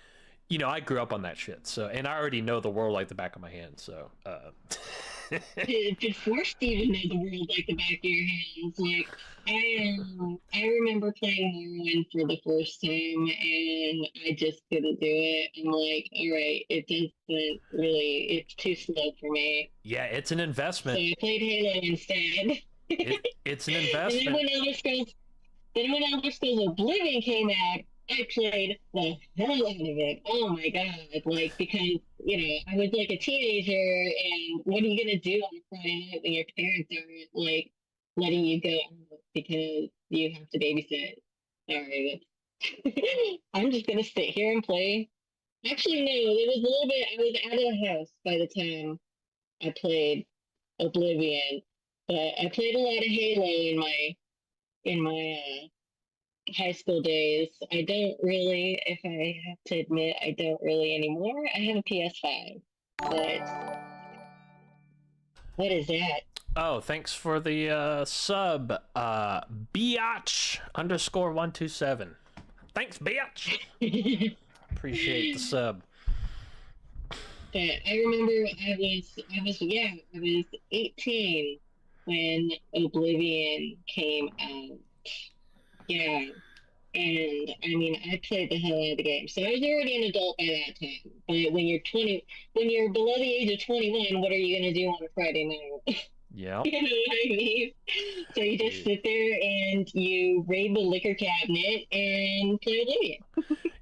I grew up on that shit. So, and I already know the world like the back of my hand. So. To force you to know the world like the back of your hands. Like I remember playing Morrowind for the first time, and I just couldn't do it. I'm like, all right, it doesn't really. It's too slow for me. Yeah, it's an investment. So I played Halo instead. It's an And investment. then when Elder Scrolls Oblivion came out, I played the hell out of it. Oh my God. Like, because, I was like a teenager, and what are you going to do on a Friday night when your parents aren't, like, letting you go out because you have to babysit? All right. I'm just going to sit here and play. Actually, no, it was a little bit, I was out of the house by the time I played Oblivion, but I played a lot of Halo in my high school days. I don't really, if I have to admit, I don't really anymore. I have a PS5, but what is that? Oh, thanks for the sub, biatch underscore 127. Thanks, biatch. Appreciate the sub. But I remember I was 18 when Oblivion came out. Yeah, and I mean, I played the hell out of the game. So I was already an adult by that time. But when you're below the age of 21, what are you going to do on a Friday night? Yeah. You know what I mean? So you just sit there and you raid the liquor cabinet and play Oblivion.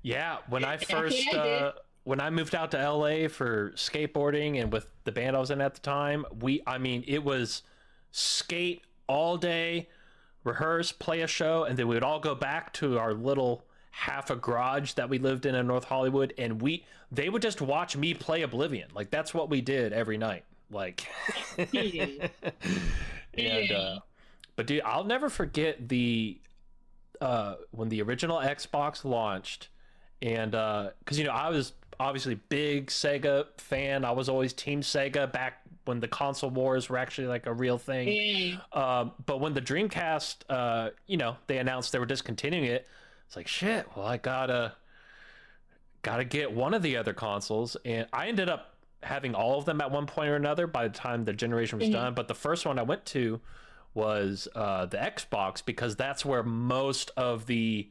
Yeah, when I That's what first I did. when I moved out to LA for skateboarding and with the band I was in at the time, I mean, it was skate all day, rehearse, play a show, and then we would all go back to our little half a garage that we lived in North Hollywood, and they would just watch me play Oblivion. Like that's what we did every night. Like and but dude, I'll never forget the when the original Xbox launched, and because I was obviously big Sega fan. I was always Team Sega back when the console wars were actually like a real thing. Yeah. But when the Dreamcast, they announced they were discontinuing it, it's like shit. Well, I gotta get one of the other consoles, and I ended up having all of them at one point or another by the time the generation was done. But the first one I went to was the Xbox, because that's where most of the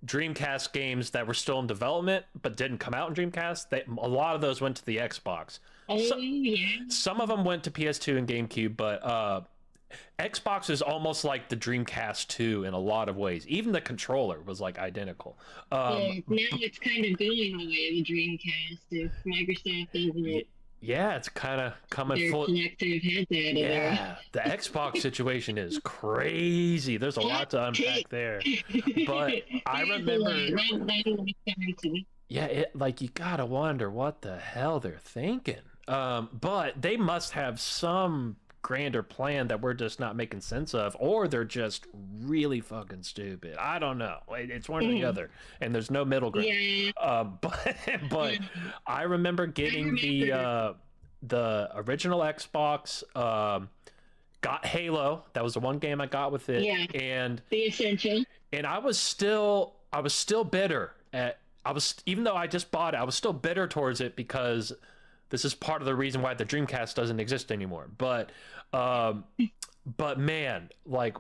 Dreamcast games that were still in development but didn't come out in Dreamcast, a lot of those went to the Xbox. Oh, yeah. Some of them went to PS2 and GameCube, but Xbox is almost like the Dreamcast 2 in a lot of ways. Even the controller was like identical. Well, now it's kind of going away, the Dreamcast, if Microsoft doesn't Yeah, it's kind of coming their full. collective heads out of there. Yeah, the Xbox situation is crazy. There's a lot to unpack there. But I remember, yeah, like you gotta wonder what the hell they're thinking. But they must have some grander plan that we're just not making sense of, or they're just really fucking stupid. I don't know. It's one or the other, and there's no middle ground. Yeah. But I remember getting the original Xbox. Got Halo. That was the one game I got with it. Yeah. And The essential. and I was still bitter at. Even though I just bought it, I was still bitter towards it because this is part of the reason why the Dreamcast doesn't exist anymore. But man, like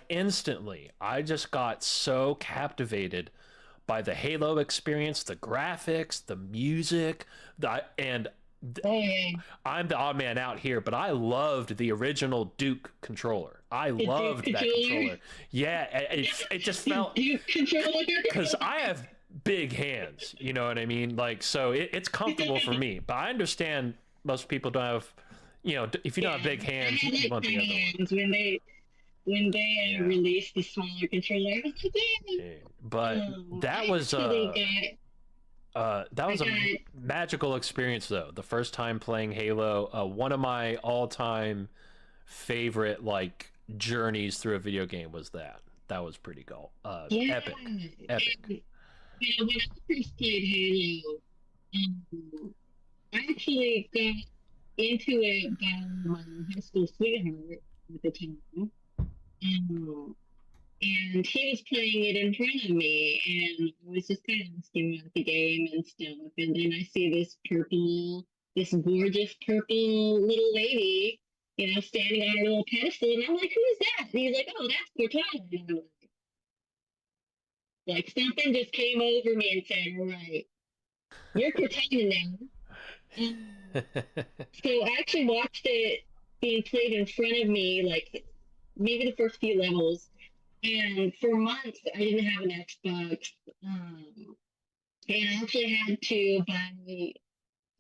instantly, I just got so captivated by the Halo experience, the graphics, the music, I'm the odd man out here, but I loved the original Duke controller. I loved that controller. Yeah, it just felt, Duke controller. because I have big hands, you know what I mean? Like, so it's comfortable for me. But I understand most people don't have, if you don't have big hands, you want the other one. When they released the smaller controller, I was like, yeah. But that was a magical experience, though. The first time playing Halo, one of my all-time favorite journeys through a video game was that. That was pretty cool. Epic. When I first played Halo, I actually got into it by my high school sweetheart at the time. And he was playing it in front of me, and I was just kind of asking about the game and stuff. And then I see this gorgeous purple little lady, standing on a little pedestal, and I'm like, "Who is that?" And he's like, "Oh, that's Cortana." And I'm like something just came over me and said, "All right, you're Cortana now." So I actually watched it being played in front of me, like maybe the first few levels. And for months, I didn't have an Xbox. And I actually had to buy,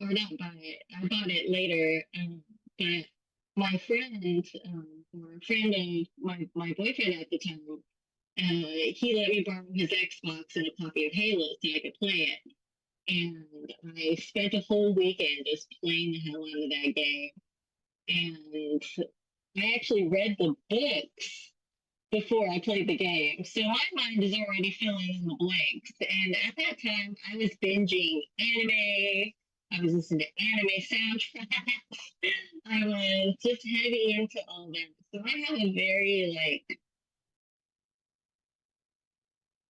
or not buy it, I bought it later. But my friend, or a friend of my boyfriend at the time, he let me borrow his Xbox and a copy of Halo so I could play it. and I spent a whole weekend just playing the hell out of that game. And I actually read the books before I played the game. So my mind is already filling in the blanks. And at that time, I was binging anime. I was listening to anime soundtracks. I was just heavy into all that. So I have a very like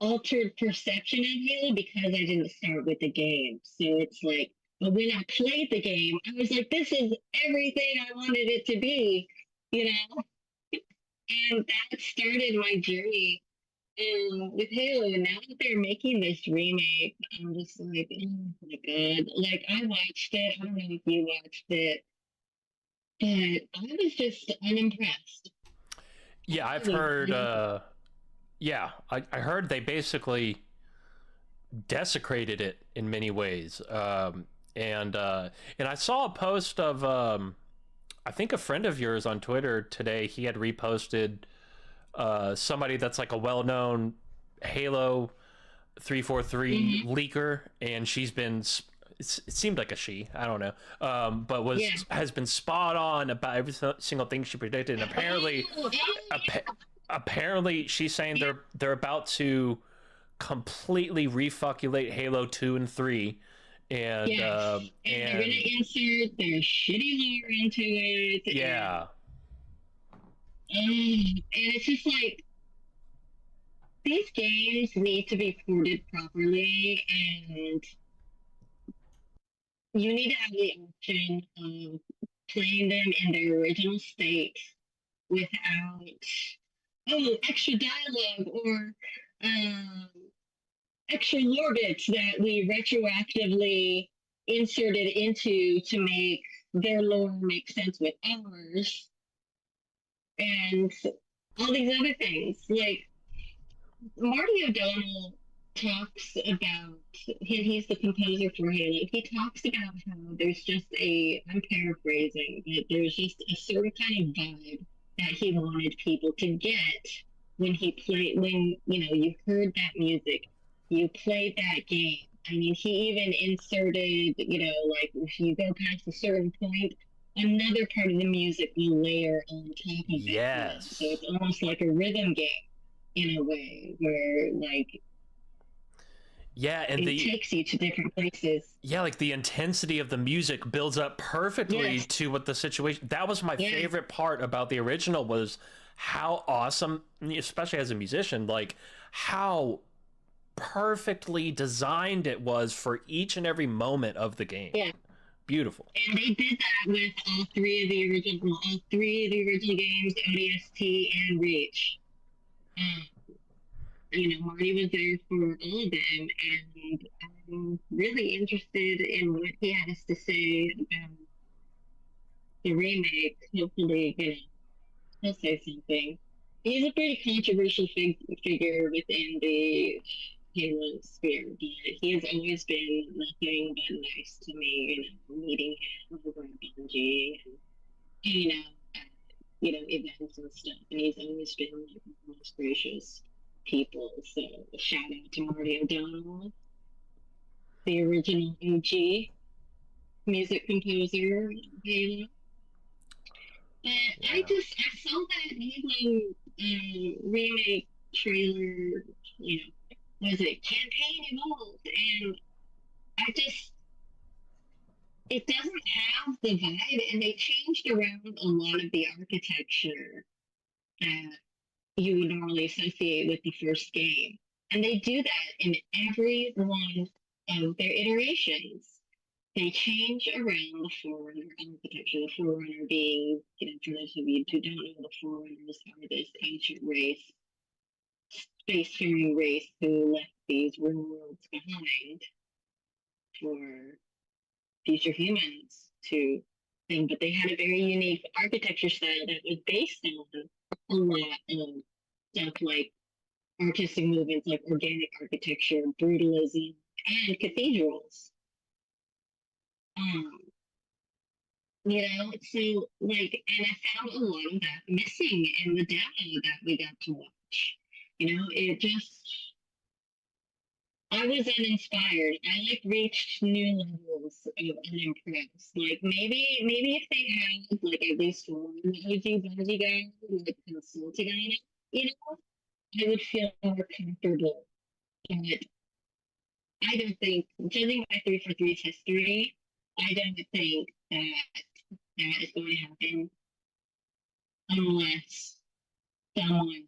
altered perception of Halo because I didn't start with the game. So it's like, but when I played the game, I was like, this is everything I wanted it to be, you know? And that started my journey with Halo. And now that they're making this remake, I'm just like, oh my God. Like, I watched it. I don't know if you watched it, but I was just unimpressed. Yeah, I I've was heard. unimpressed. Yeah, I heard they basically desecrated it in many ways. And I saw a post of I think a friend of yours on Twitter today. He had reposted somebody that's like a well-known Halo 343 Mm-hmm. leaker, and she's been. It seemed like a she. I don't know, but was Yeah. has been spot on about every single thing she predicted. And apparently, Oh, apparently, she's saying yeah. they're about to completely refuculate Halo 2 and 3, and Yes. And they're gonna insert their shitty lore into it, yeah, and it's just like these games need to be ported properly, and you need to have the option of playing them in their original state without extra dialogue or um, extra lore bits that we retroactively inserted into to make their lore make sense with ours and all these other things. Like Marty O'Donnell talks about, he's the composer for Halo. He talks about how there's just I'm paraphrasing, but there's just a certain kind of vibe that he wanted people to get when he played, when, you heard that music, you played that game. I mean, he even inserted, like if you go past a certain point, another part of the music will layer on top of it. So yes, it's almost like a rhythm game in a way where like yeah, and it the takes you to different places. yeah, like the intensity of the music builds up perfectly Yes. to what the situation. That was my Yeah. favorite part about the original was how awesome, especially as a musician, like how perfectly designed it was for each and every moment of the game. Yeah. Beautiful. And they did that with all three of the original games, ODST and Reach. Um, Marty was there for all of them, and I'm really interested in what he has to say about the remake. Hopefully, he'll say something. He's a pretty controversial figure within the Halo sphere, but he has always been nothing but nice to me. Meeting him over at Bungie and hanging out at events and stuff, and he's always been like one of the most gracious people. So shout out to Marty O'Donnell, the original OG music composer of Halo. But Yeah. I saw that Halo remake trailer, was it Campaign Evolved? And I just, it doesn't have the vibe, and they changed around a lot of the architecture that you would normally associate with the first game. And they do that in every one of their iterations. They change around the Forerunner architecture. The Forerunner being, for those of you who don't know, the Forerunners are this ancient race, spacefaring race who left these worlds behind for future humans to think. But they had a very unique architecture style that was based on a lot of stuff like artistic movements like organic architecture, brutalism, and cathedrals. Um, so like, and I found a lot of that missing in the demo that we got to watch. It just I was uninspired. I like reached new levels of unimpressed. Like maybe if they had like at least one OG Bungie guy like consulting on it, you know, I would feel more comfortable. But I don't think, judging by 343's history, I don't think that that is going to happen unless someone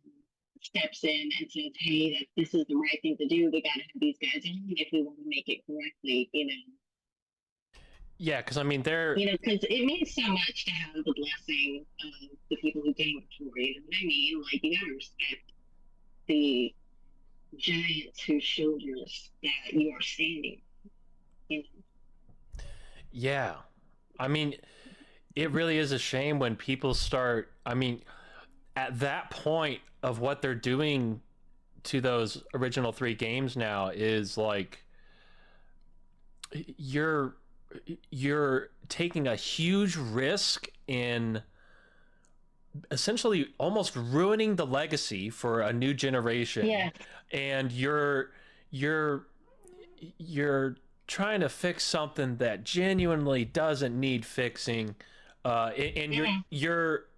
steps in and says, "Hey, that this is the right thing to do. We got to have these guys in if we want to make it correctly." Yeah, because I mean, they're Because it means so much to have the blessing of the people who came before. You know what I mean? Like you gotta respect the giants whose shoulders that you are standing. You yeah. I mean, it really is a shame when people start. I mean, at that point of what they're doing to those original three games now is like you're you're taking a huge risk in essentially almost ruining the legacy for a new generation. Yeah. And you're you're trying to fix something that genuinely doesn't need fixing, and Yeah.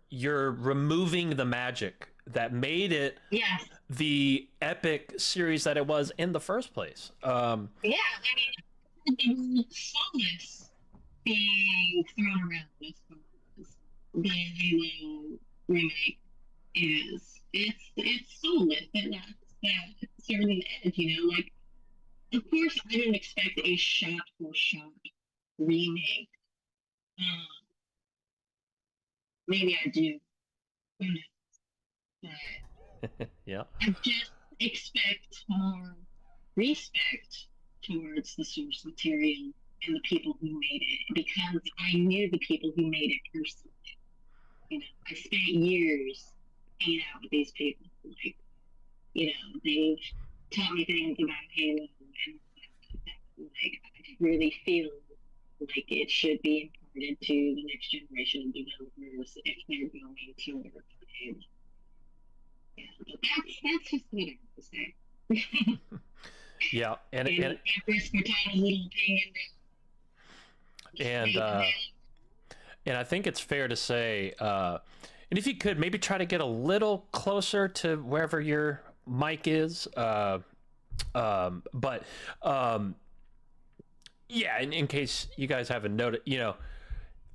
you're removing the magic that made it Yes. the epic series that it was in the first place. Yeah. I mean, the solace being thrown around as far as the Halo remake is. It's soulless. It lacks that certain edge. Like of course I don't expect a shot for shot remake. Um, maybe I do. Who knows? But Yeah. I just expect more respect towards the source material and the people who made it because I knew the people who made it personally. I spent years hanging out with these people. Like, they've taught me things about Halo and like I really feel like it should be imparted to the next generation of developers if they're going to work on Halo. Yeah, but that's just what I have to say. Yeah, And Empress Cortana's little opinion. and uh, and I think it's fair to say, and if you could maybe try to get a little closer to wherever your mic is, but yeah, in case you guys haven't noticed,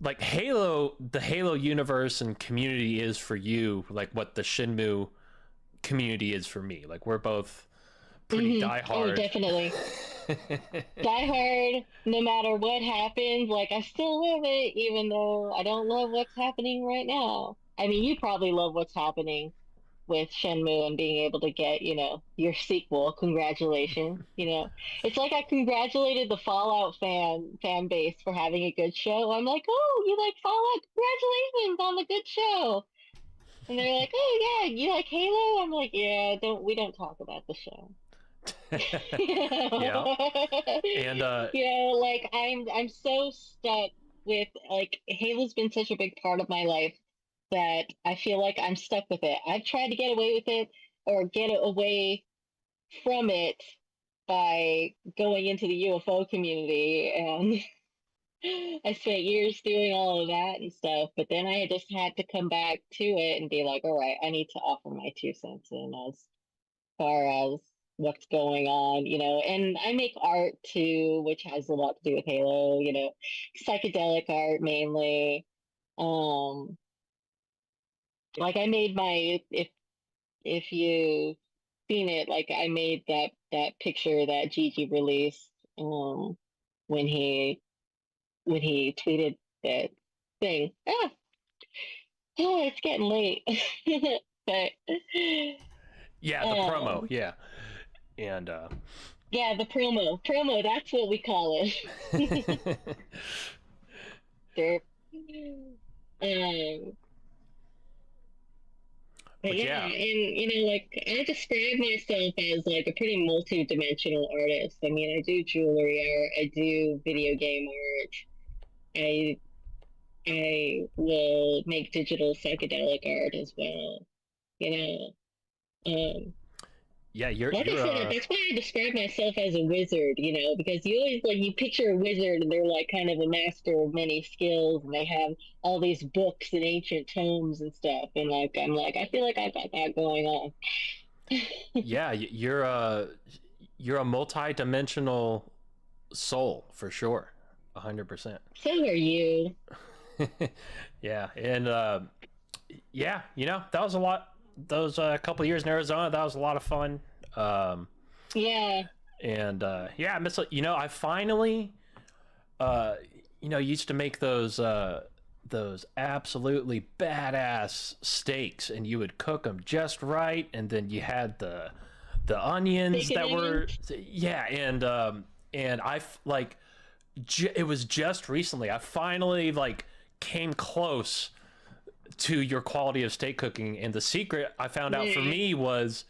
like Halo, the Halo universe and community is for you, like what the Shenmue community is for me. Like we're both pretty diehard. Oh, definitely. Die Hard, no matter what happens, like I still love it, even though I don't love what's happening right now. I mean, you probably love what's happening with Shenmue and being able to get, your sequel. Congratulations. It's like I congratulated the Fallout fan base for having a good show. I'm like, oh, you like Fallout? Congratulations on the good show. And they're like, oh yeah, you like Halo? I'm like, yeah, we don't talk about the show. Yeah. And like I'm so stuck with like Halo's been such a big part of my life that I feel like I'm stuck with it. I've tried to get away with it or get away from it by going into the UFO community and I spent years doing all of that and stuff, but then I just had to come back to it and be like, all right, I need to offer my 2 cents in as far as what's going on, and I make art too, which has a lot to do with Halo, psychedelic art mainly. Like I made if you seen it, like I made that picture that Gigi released when he tweeted that thing. Oh, it's getting late. But yeah, the promo, yeah. And yeah, the promo, that's what we call it. Derp. But yeah, and like I describe myself as like a pretty multi-dimensional artist. I mean, I do jewelry art, I do video game art, I will make digital psychedelic art as well. You know, Yeah, Like I you're said, that's why I describe myself as a wizard, because you always like you picture a wizard and they're like kind of a master of many skills and they have all these books and ancient tomes and stuff. And like I'm like, I feel like I've got that going on. yeah, you're a multi-dimensional soul for sure. 100%. So are you. Yeah, and yeah, that was a lot. Those couple years in Arizona, that was a lot of fun. Um, Yeah. and yeah, I miss it. I finally, uh, used to make those absolutely badass steaks, and you would cook them just right, and then you had the onions Bacon that were, onions? yeah, and like, it was just recently I finally like came close to your quality of steak cooking, and the secret I found out for Yeah. me was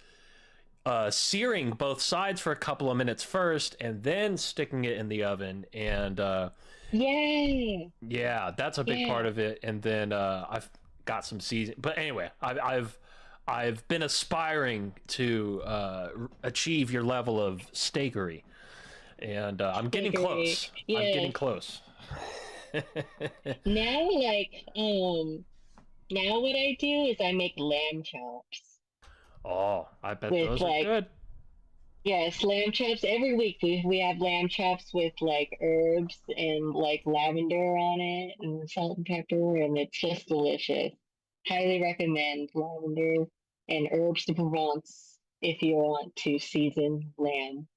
searing both sides for a couple of minutes first and then sticking it in the oven. And Yeah. yeah, that's a big part Yeah. of it. And then I've got some seasoning, but anyway, I've been aspiring to achieve your level of steakery, and I'm getting Bakery. close. I'm Yeah. getting close. Now now what I do is I make lamb chops Oh, I bet with those are like good. yes, lamb chops every week. We have lamb chops with like herbs and like lavender on it and salt and pepper, and it's just delicious. Highly recommend lavender and herbs de Provence if you want to season lamb.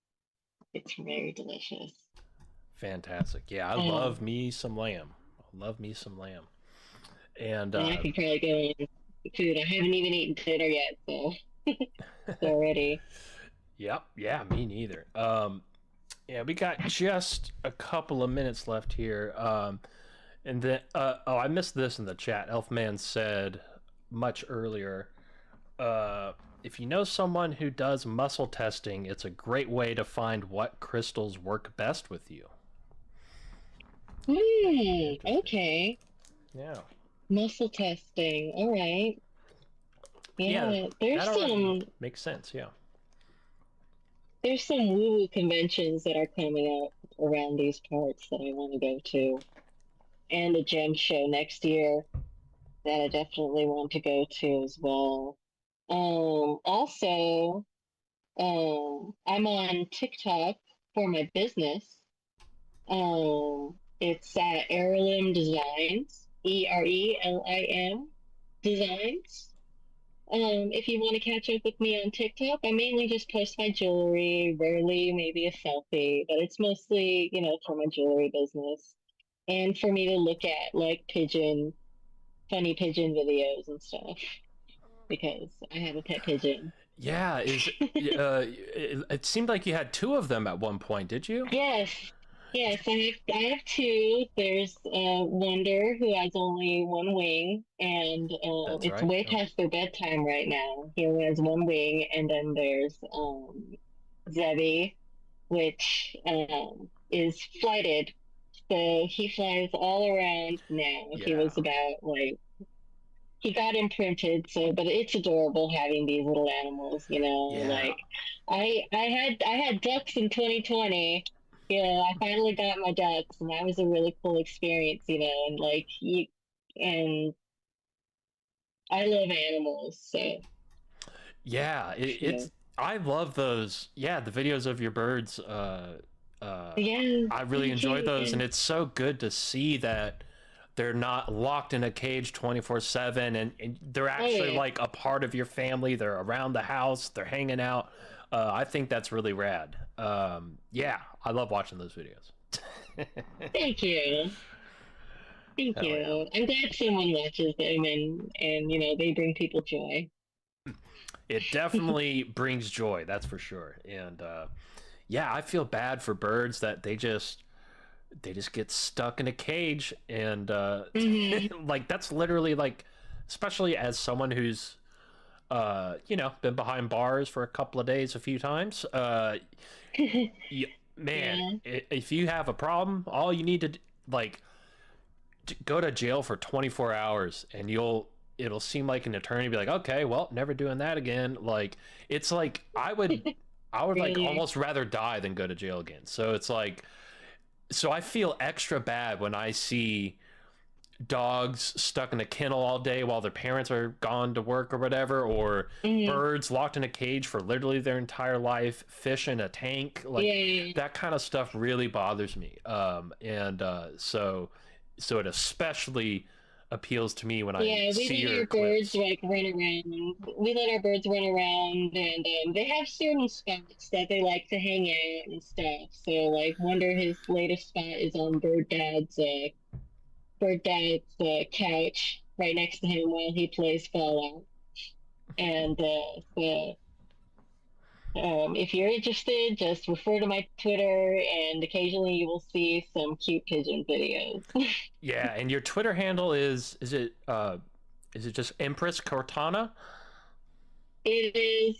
It's very delicious. Fantastic. Yeah, I love Um, me some lamb. I love me some lamb. And and I could probably go in food. I haven't even eaten dinner yet, so it's already. yep, yeah, me neither. Yeah, we got just a couple of minutes left here. And then oh, I missed this in the chat. Elfman said much earlier, if you know someone who does muscle testing, it's a great way to find what crystals work best with you. Interesting. Okay. Yeah. Muscle testing. All right. Yeah, Yeah, that already makes sense. Yeah. there's some woo-woo conventions that are coming up around these parts that I want to go to, and a gem show next year that I definitely want to go to as well. Also, I'm on TikTok for my business. It's at Heirloom Designs, Erelim Designs. If you want to catch up with me on TikTok, I mainly just post my jewelry, rarely maybe a selfie, but it's mostly, for my jewelry business and for me to look at like funny pigeon videos and stuff because I have a pet pigeon. Yeah, it seemed like you had two of them at one point, did you? Yes, yes, I have two. There's Wonder who has only one wing, and That's it's right. way Yep. past their bedtime right now. He only has one wing, and then there's Zebby, which is flighted. So he flies all around now. He Yeah. was about like he got imprinted, so but it's adorable having these little animals, Yeah. like I had ducks in 2020. I finally got my ducks and that was a really cool experience, and like you and I love animals, so Yeah, yeah. I love those. Yeah, the videos of your birds. Yeah, I really thank enjoy those, you. and it's so good to see that they're not locked in a cage 24/7, and they're Oh actually yeah. like a part of your family. They're around the house. They're hanging out. I think that's really rad. Yeah, I love watching those videos. Thank you. Thank Hell yeah. you. I'm glad someone watches them and they bring people joy. It definitely brings joy, that's for sure. And yeah, I feel bad for birds that they just get stuck in a cage, and Hmm. like that's literally like, especially as someone who's been behind bars for a couple of days a few times, man, Yeah. if you have a problem, all you need to like go to jail for 24 hours, and it'll seem like an eternity, be like, okay, well, never doing that again. Like, it's like I would like Really? almost rather die than go to jail again. So it's like, so I feel extra bad when I see dogs stuck in a kennel all day while their parents are gone to work or whatever, or Mm-hmm. birds locked in a cage for literally their entire life, fish in a tank. Like, Yeah. that kind of stuff really bothers me. So it especially appeals to me when I Yeah, we see let your our birds clips. like run around. We let our birds run around, and they have certain spots that they like to hang out and stuff. So, like, Wonder, his latest spot is on Bird Dad's couch right next to him while he plays Fallout. And if you're interested, just refer to my Twitter, and occasionally you will see some cute pigeon videos. Yeah, and your Twitter handle is it just Empress Cortana? It is.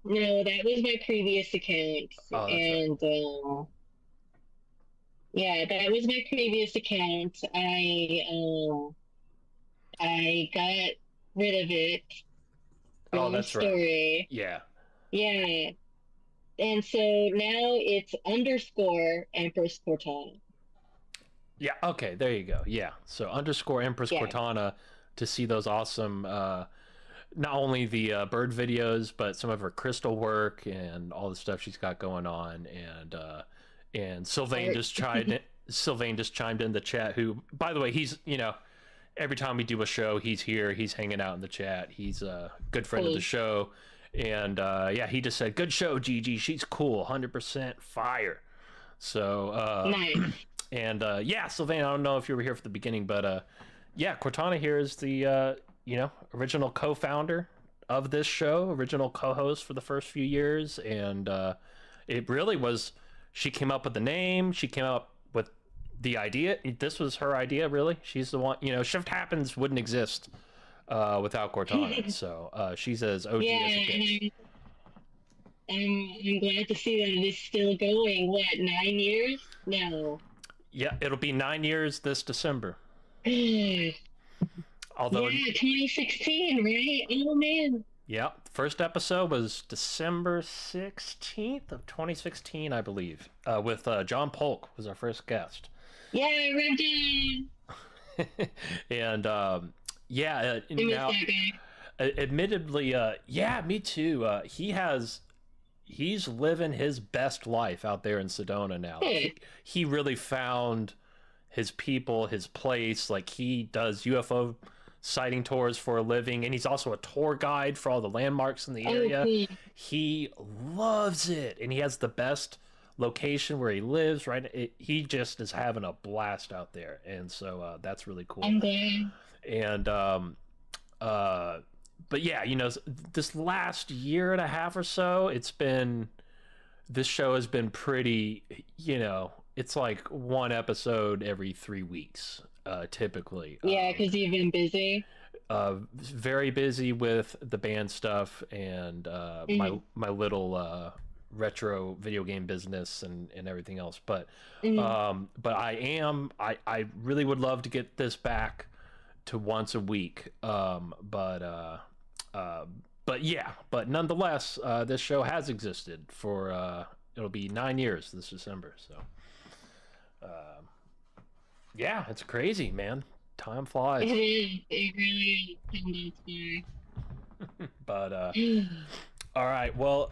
No, that was my previous account, Oh, that's right. and yeah, that was my previous account. I got rid of it. Oh, Long that's right. story. Yeah. Yeah, and so now it's underscore Empress Cortana. Yeah, okay, there you go. Yeah. So underscore Empress Yeah. Cortana to see those awesome not only the bird videos, but some of her crystal work and all the stuff she's got going on. And Art. Sylvain just chimed in the chat, who, by the way, he's, every time we do a show, he's here, he's hanging out in the chat. He's a good friend of the Cool. show. And yeah, he just said, good show, Gigi. She's cool, 100% fire. So Nice. and yeah, Sylvain, I don't know if you were here for the beginning, but yeah, Cortana here is the original co-founder of this show, original co-host for the first few years, and it really was. She came up with the name. She came up with the idea. This was her idea, really. She's the one. Shift Happens wouldn't exist without Cortana. So she's as OG Yeah, as it gets. and I'm glad to see that it is still going. What, 9 years? No. Yeah, it'll be 9 years this December. Yeah, Although 2016, right? Oh man. yeah, first episode was December 16th of 2016, I believe, with John Polk was our first guest. Yeah, I read it. And yeah, I miss now, that guy. admittedly, yeah, me too. He's living his best life out there in Sedona now. Yeah. He really found his people, his place. Like, he does UFO sighting tours for a living, and he's also a tour guide for all the landmarks in the area. Cool. He loves it, and he has the best location where he lives, right? He just is having a blast out there, and so that's really cool. I'm glad. And but yeah, this last year and a half or so, this show has been pretty, it's like one episode every 3 weeks, typically. Yeah, because you've been busy. Very busy with the band stuff and my little retro video game business and everything else. But I really would love to get this back to once a week. But yeah, but nonetheless, this show has existed for it'll be 9 years this December. So yeah, it's crazy, man. Time flies. It is. It really is. Time goes But by. all right, well,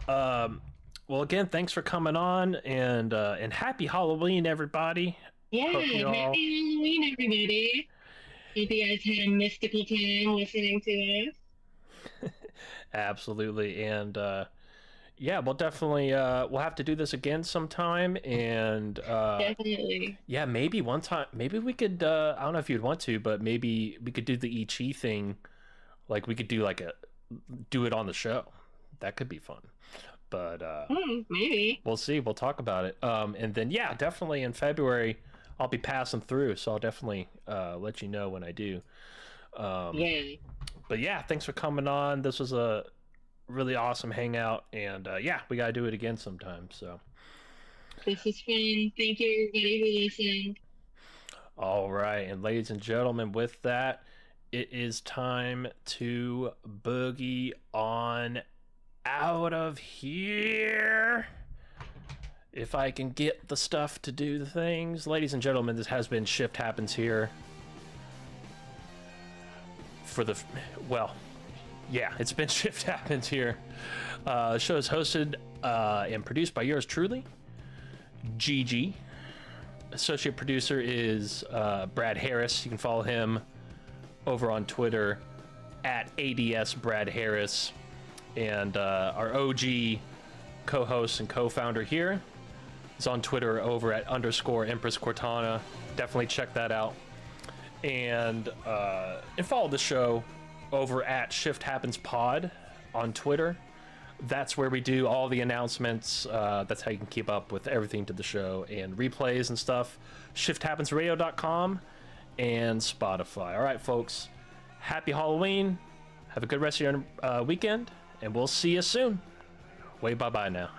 again, thanks for coming on, and happy Halloween, everybody. Yeah, Hope you happy all- Halloween, everybody. Hope you guys had a mystical time listening to us. Absolutely, and yeah, we'll definitely we'll have to do this again sometime, and Definitely. yeah, maybe one time, maybe we could. I don't know if you'd want to, but maybe we could do the Ichi thing. Like, we could do it on the show. That could be fun. But Maybe. we'll see. We'll talk about it. And then yeah, definitely in February I'll be passing through, so I'll definitely let you know when I do. Yeah. But yeah, thanks for coming on. This was a really awesome hangout, and yeah, we gotta do it again sometime. So This is fun. Thank you, everybody who listened. all right, and ladies and gentlemen, with that, it is time to boogie on out of here. If I can get the stuff to do the things. Ladies and gentlemen, this has been Shift Happens here. For the, well, yeah, it's been Shift Happens here. The show is hosted and produced by yours truly, Gigi. Associate producer is Brad Harris. You can follow him over on Twitter at ADS Brad Harris. And our OG co-host and co-founder here is on Twitter over at _ Empress Cortana. Definitely check that out. And follow the show over at Shift Happens Pod on Twitter. That's where we do all the announcements. That's how you can keep up with everything to the show and replays and stuff. ShiftHappensRadio.com and Spotify. All right, folks. Happy Halloween. Have a good rest of your weekend, and we'll see you soon. Bye-bye now.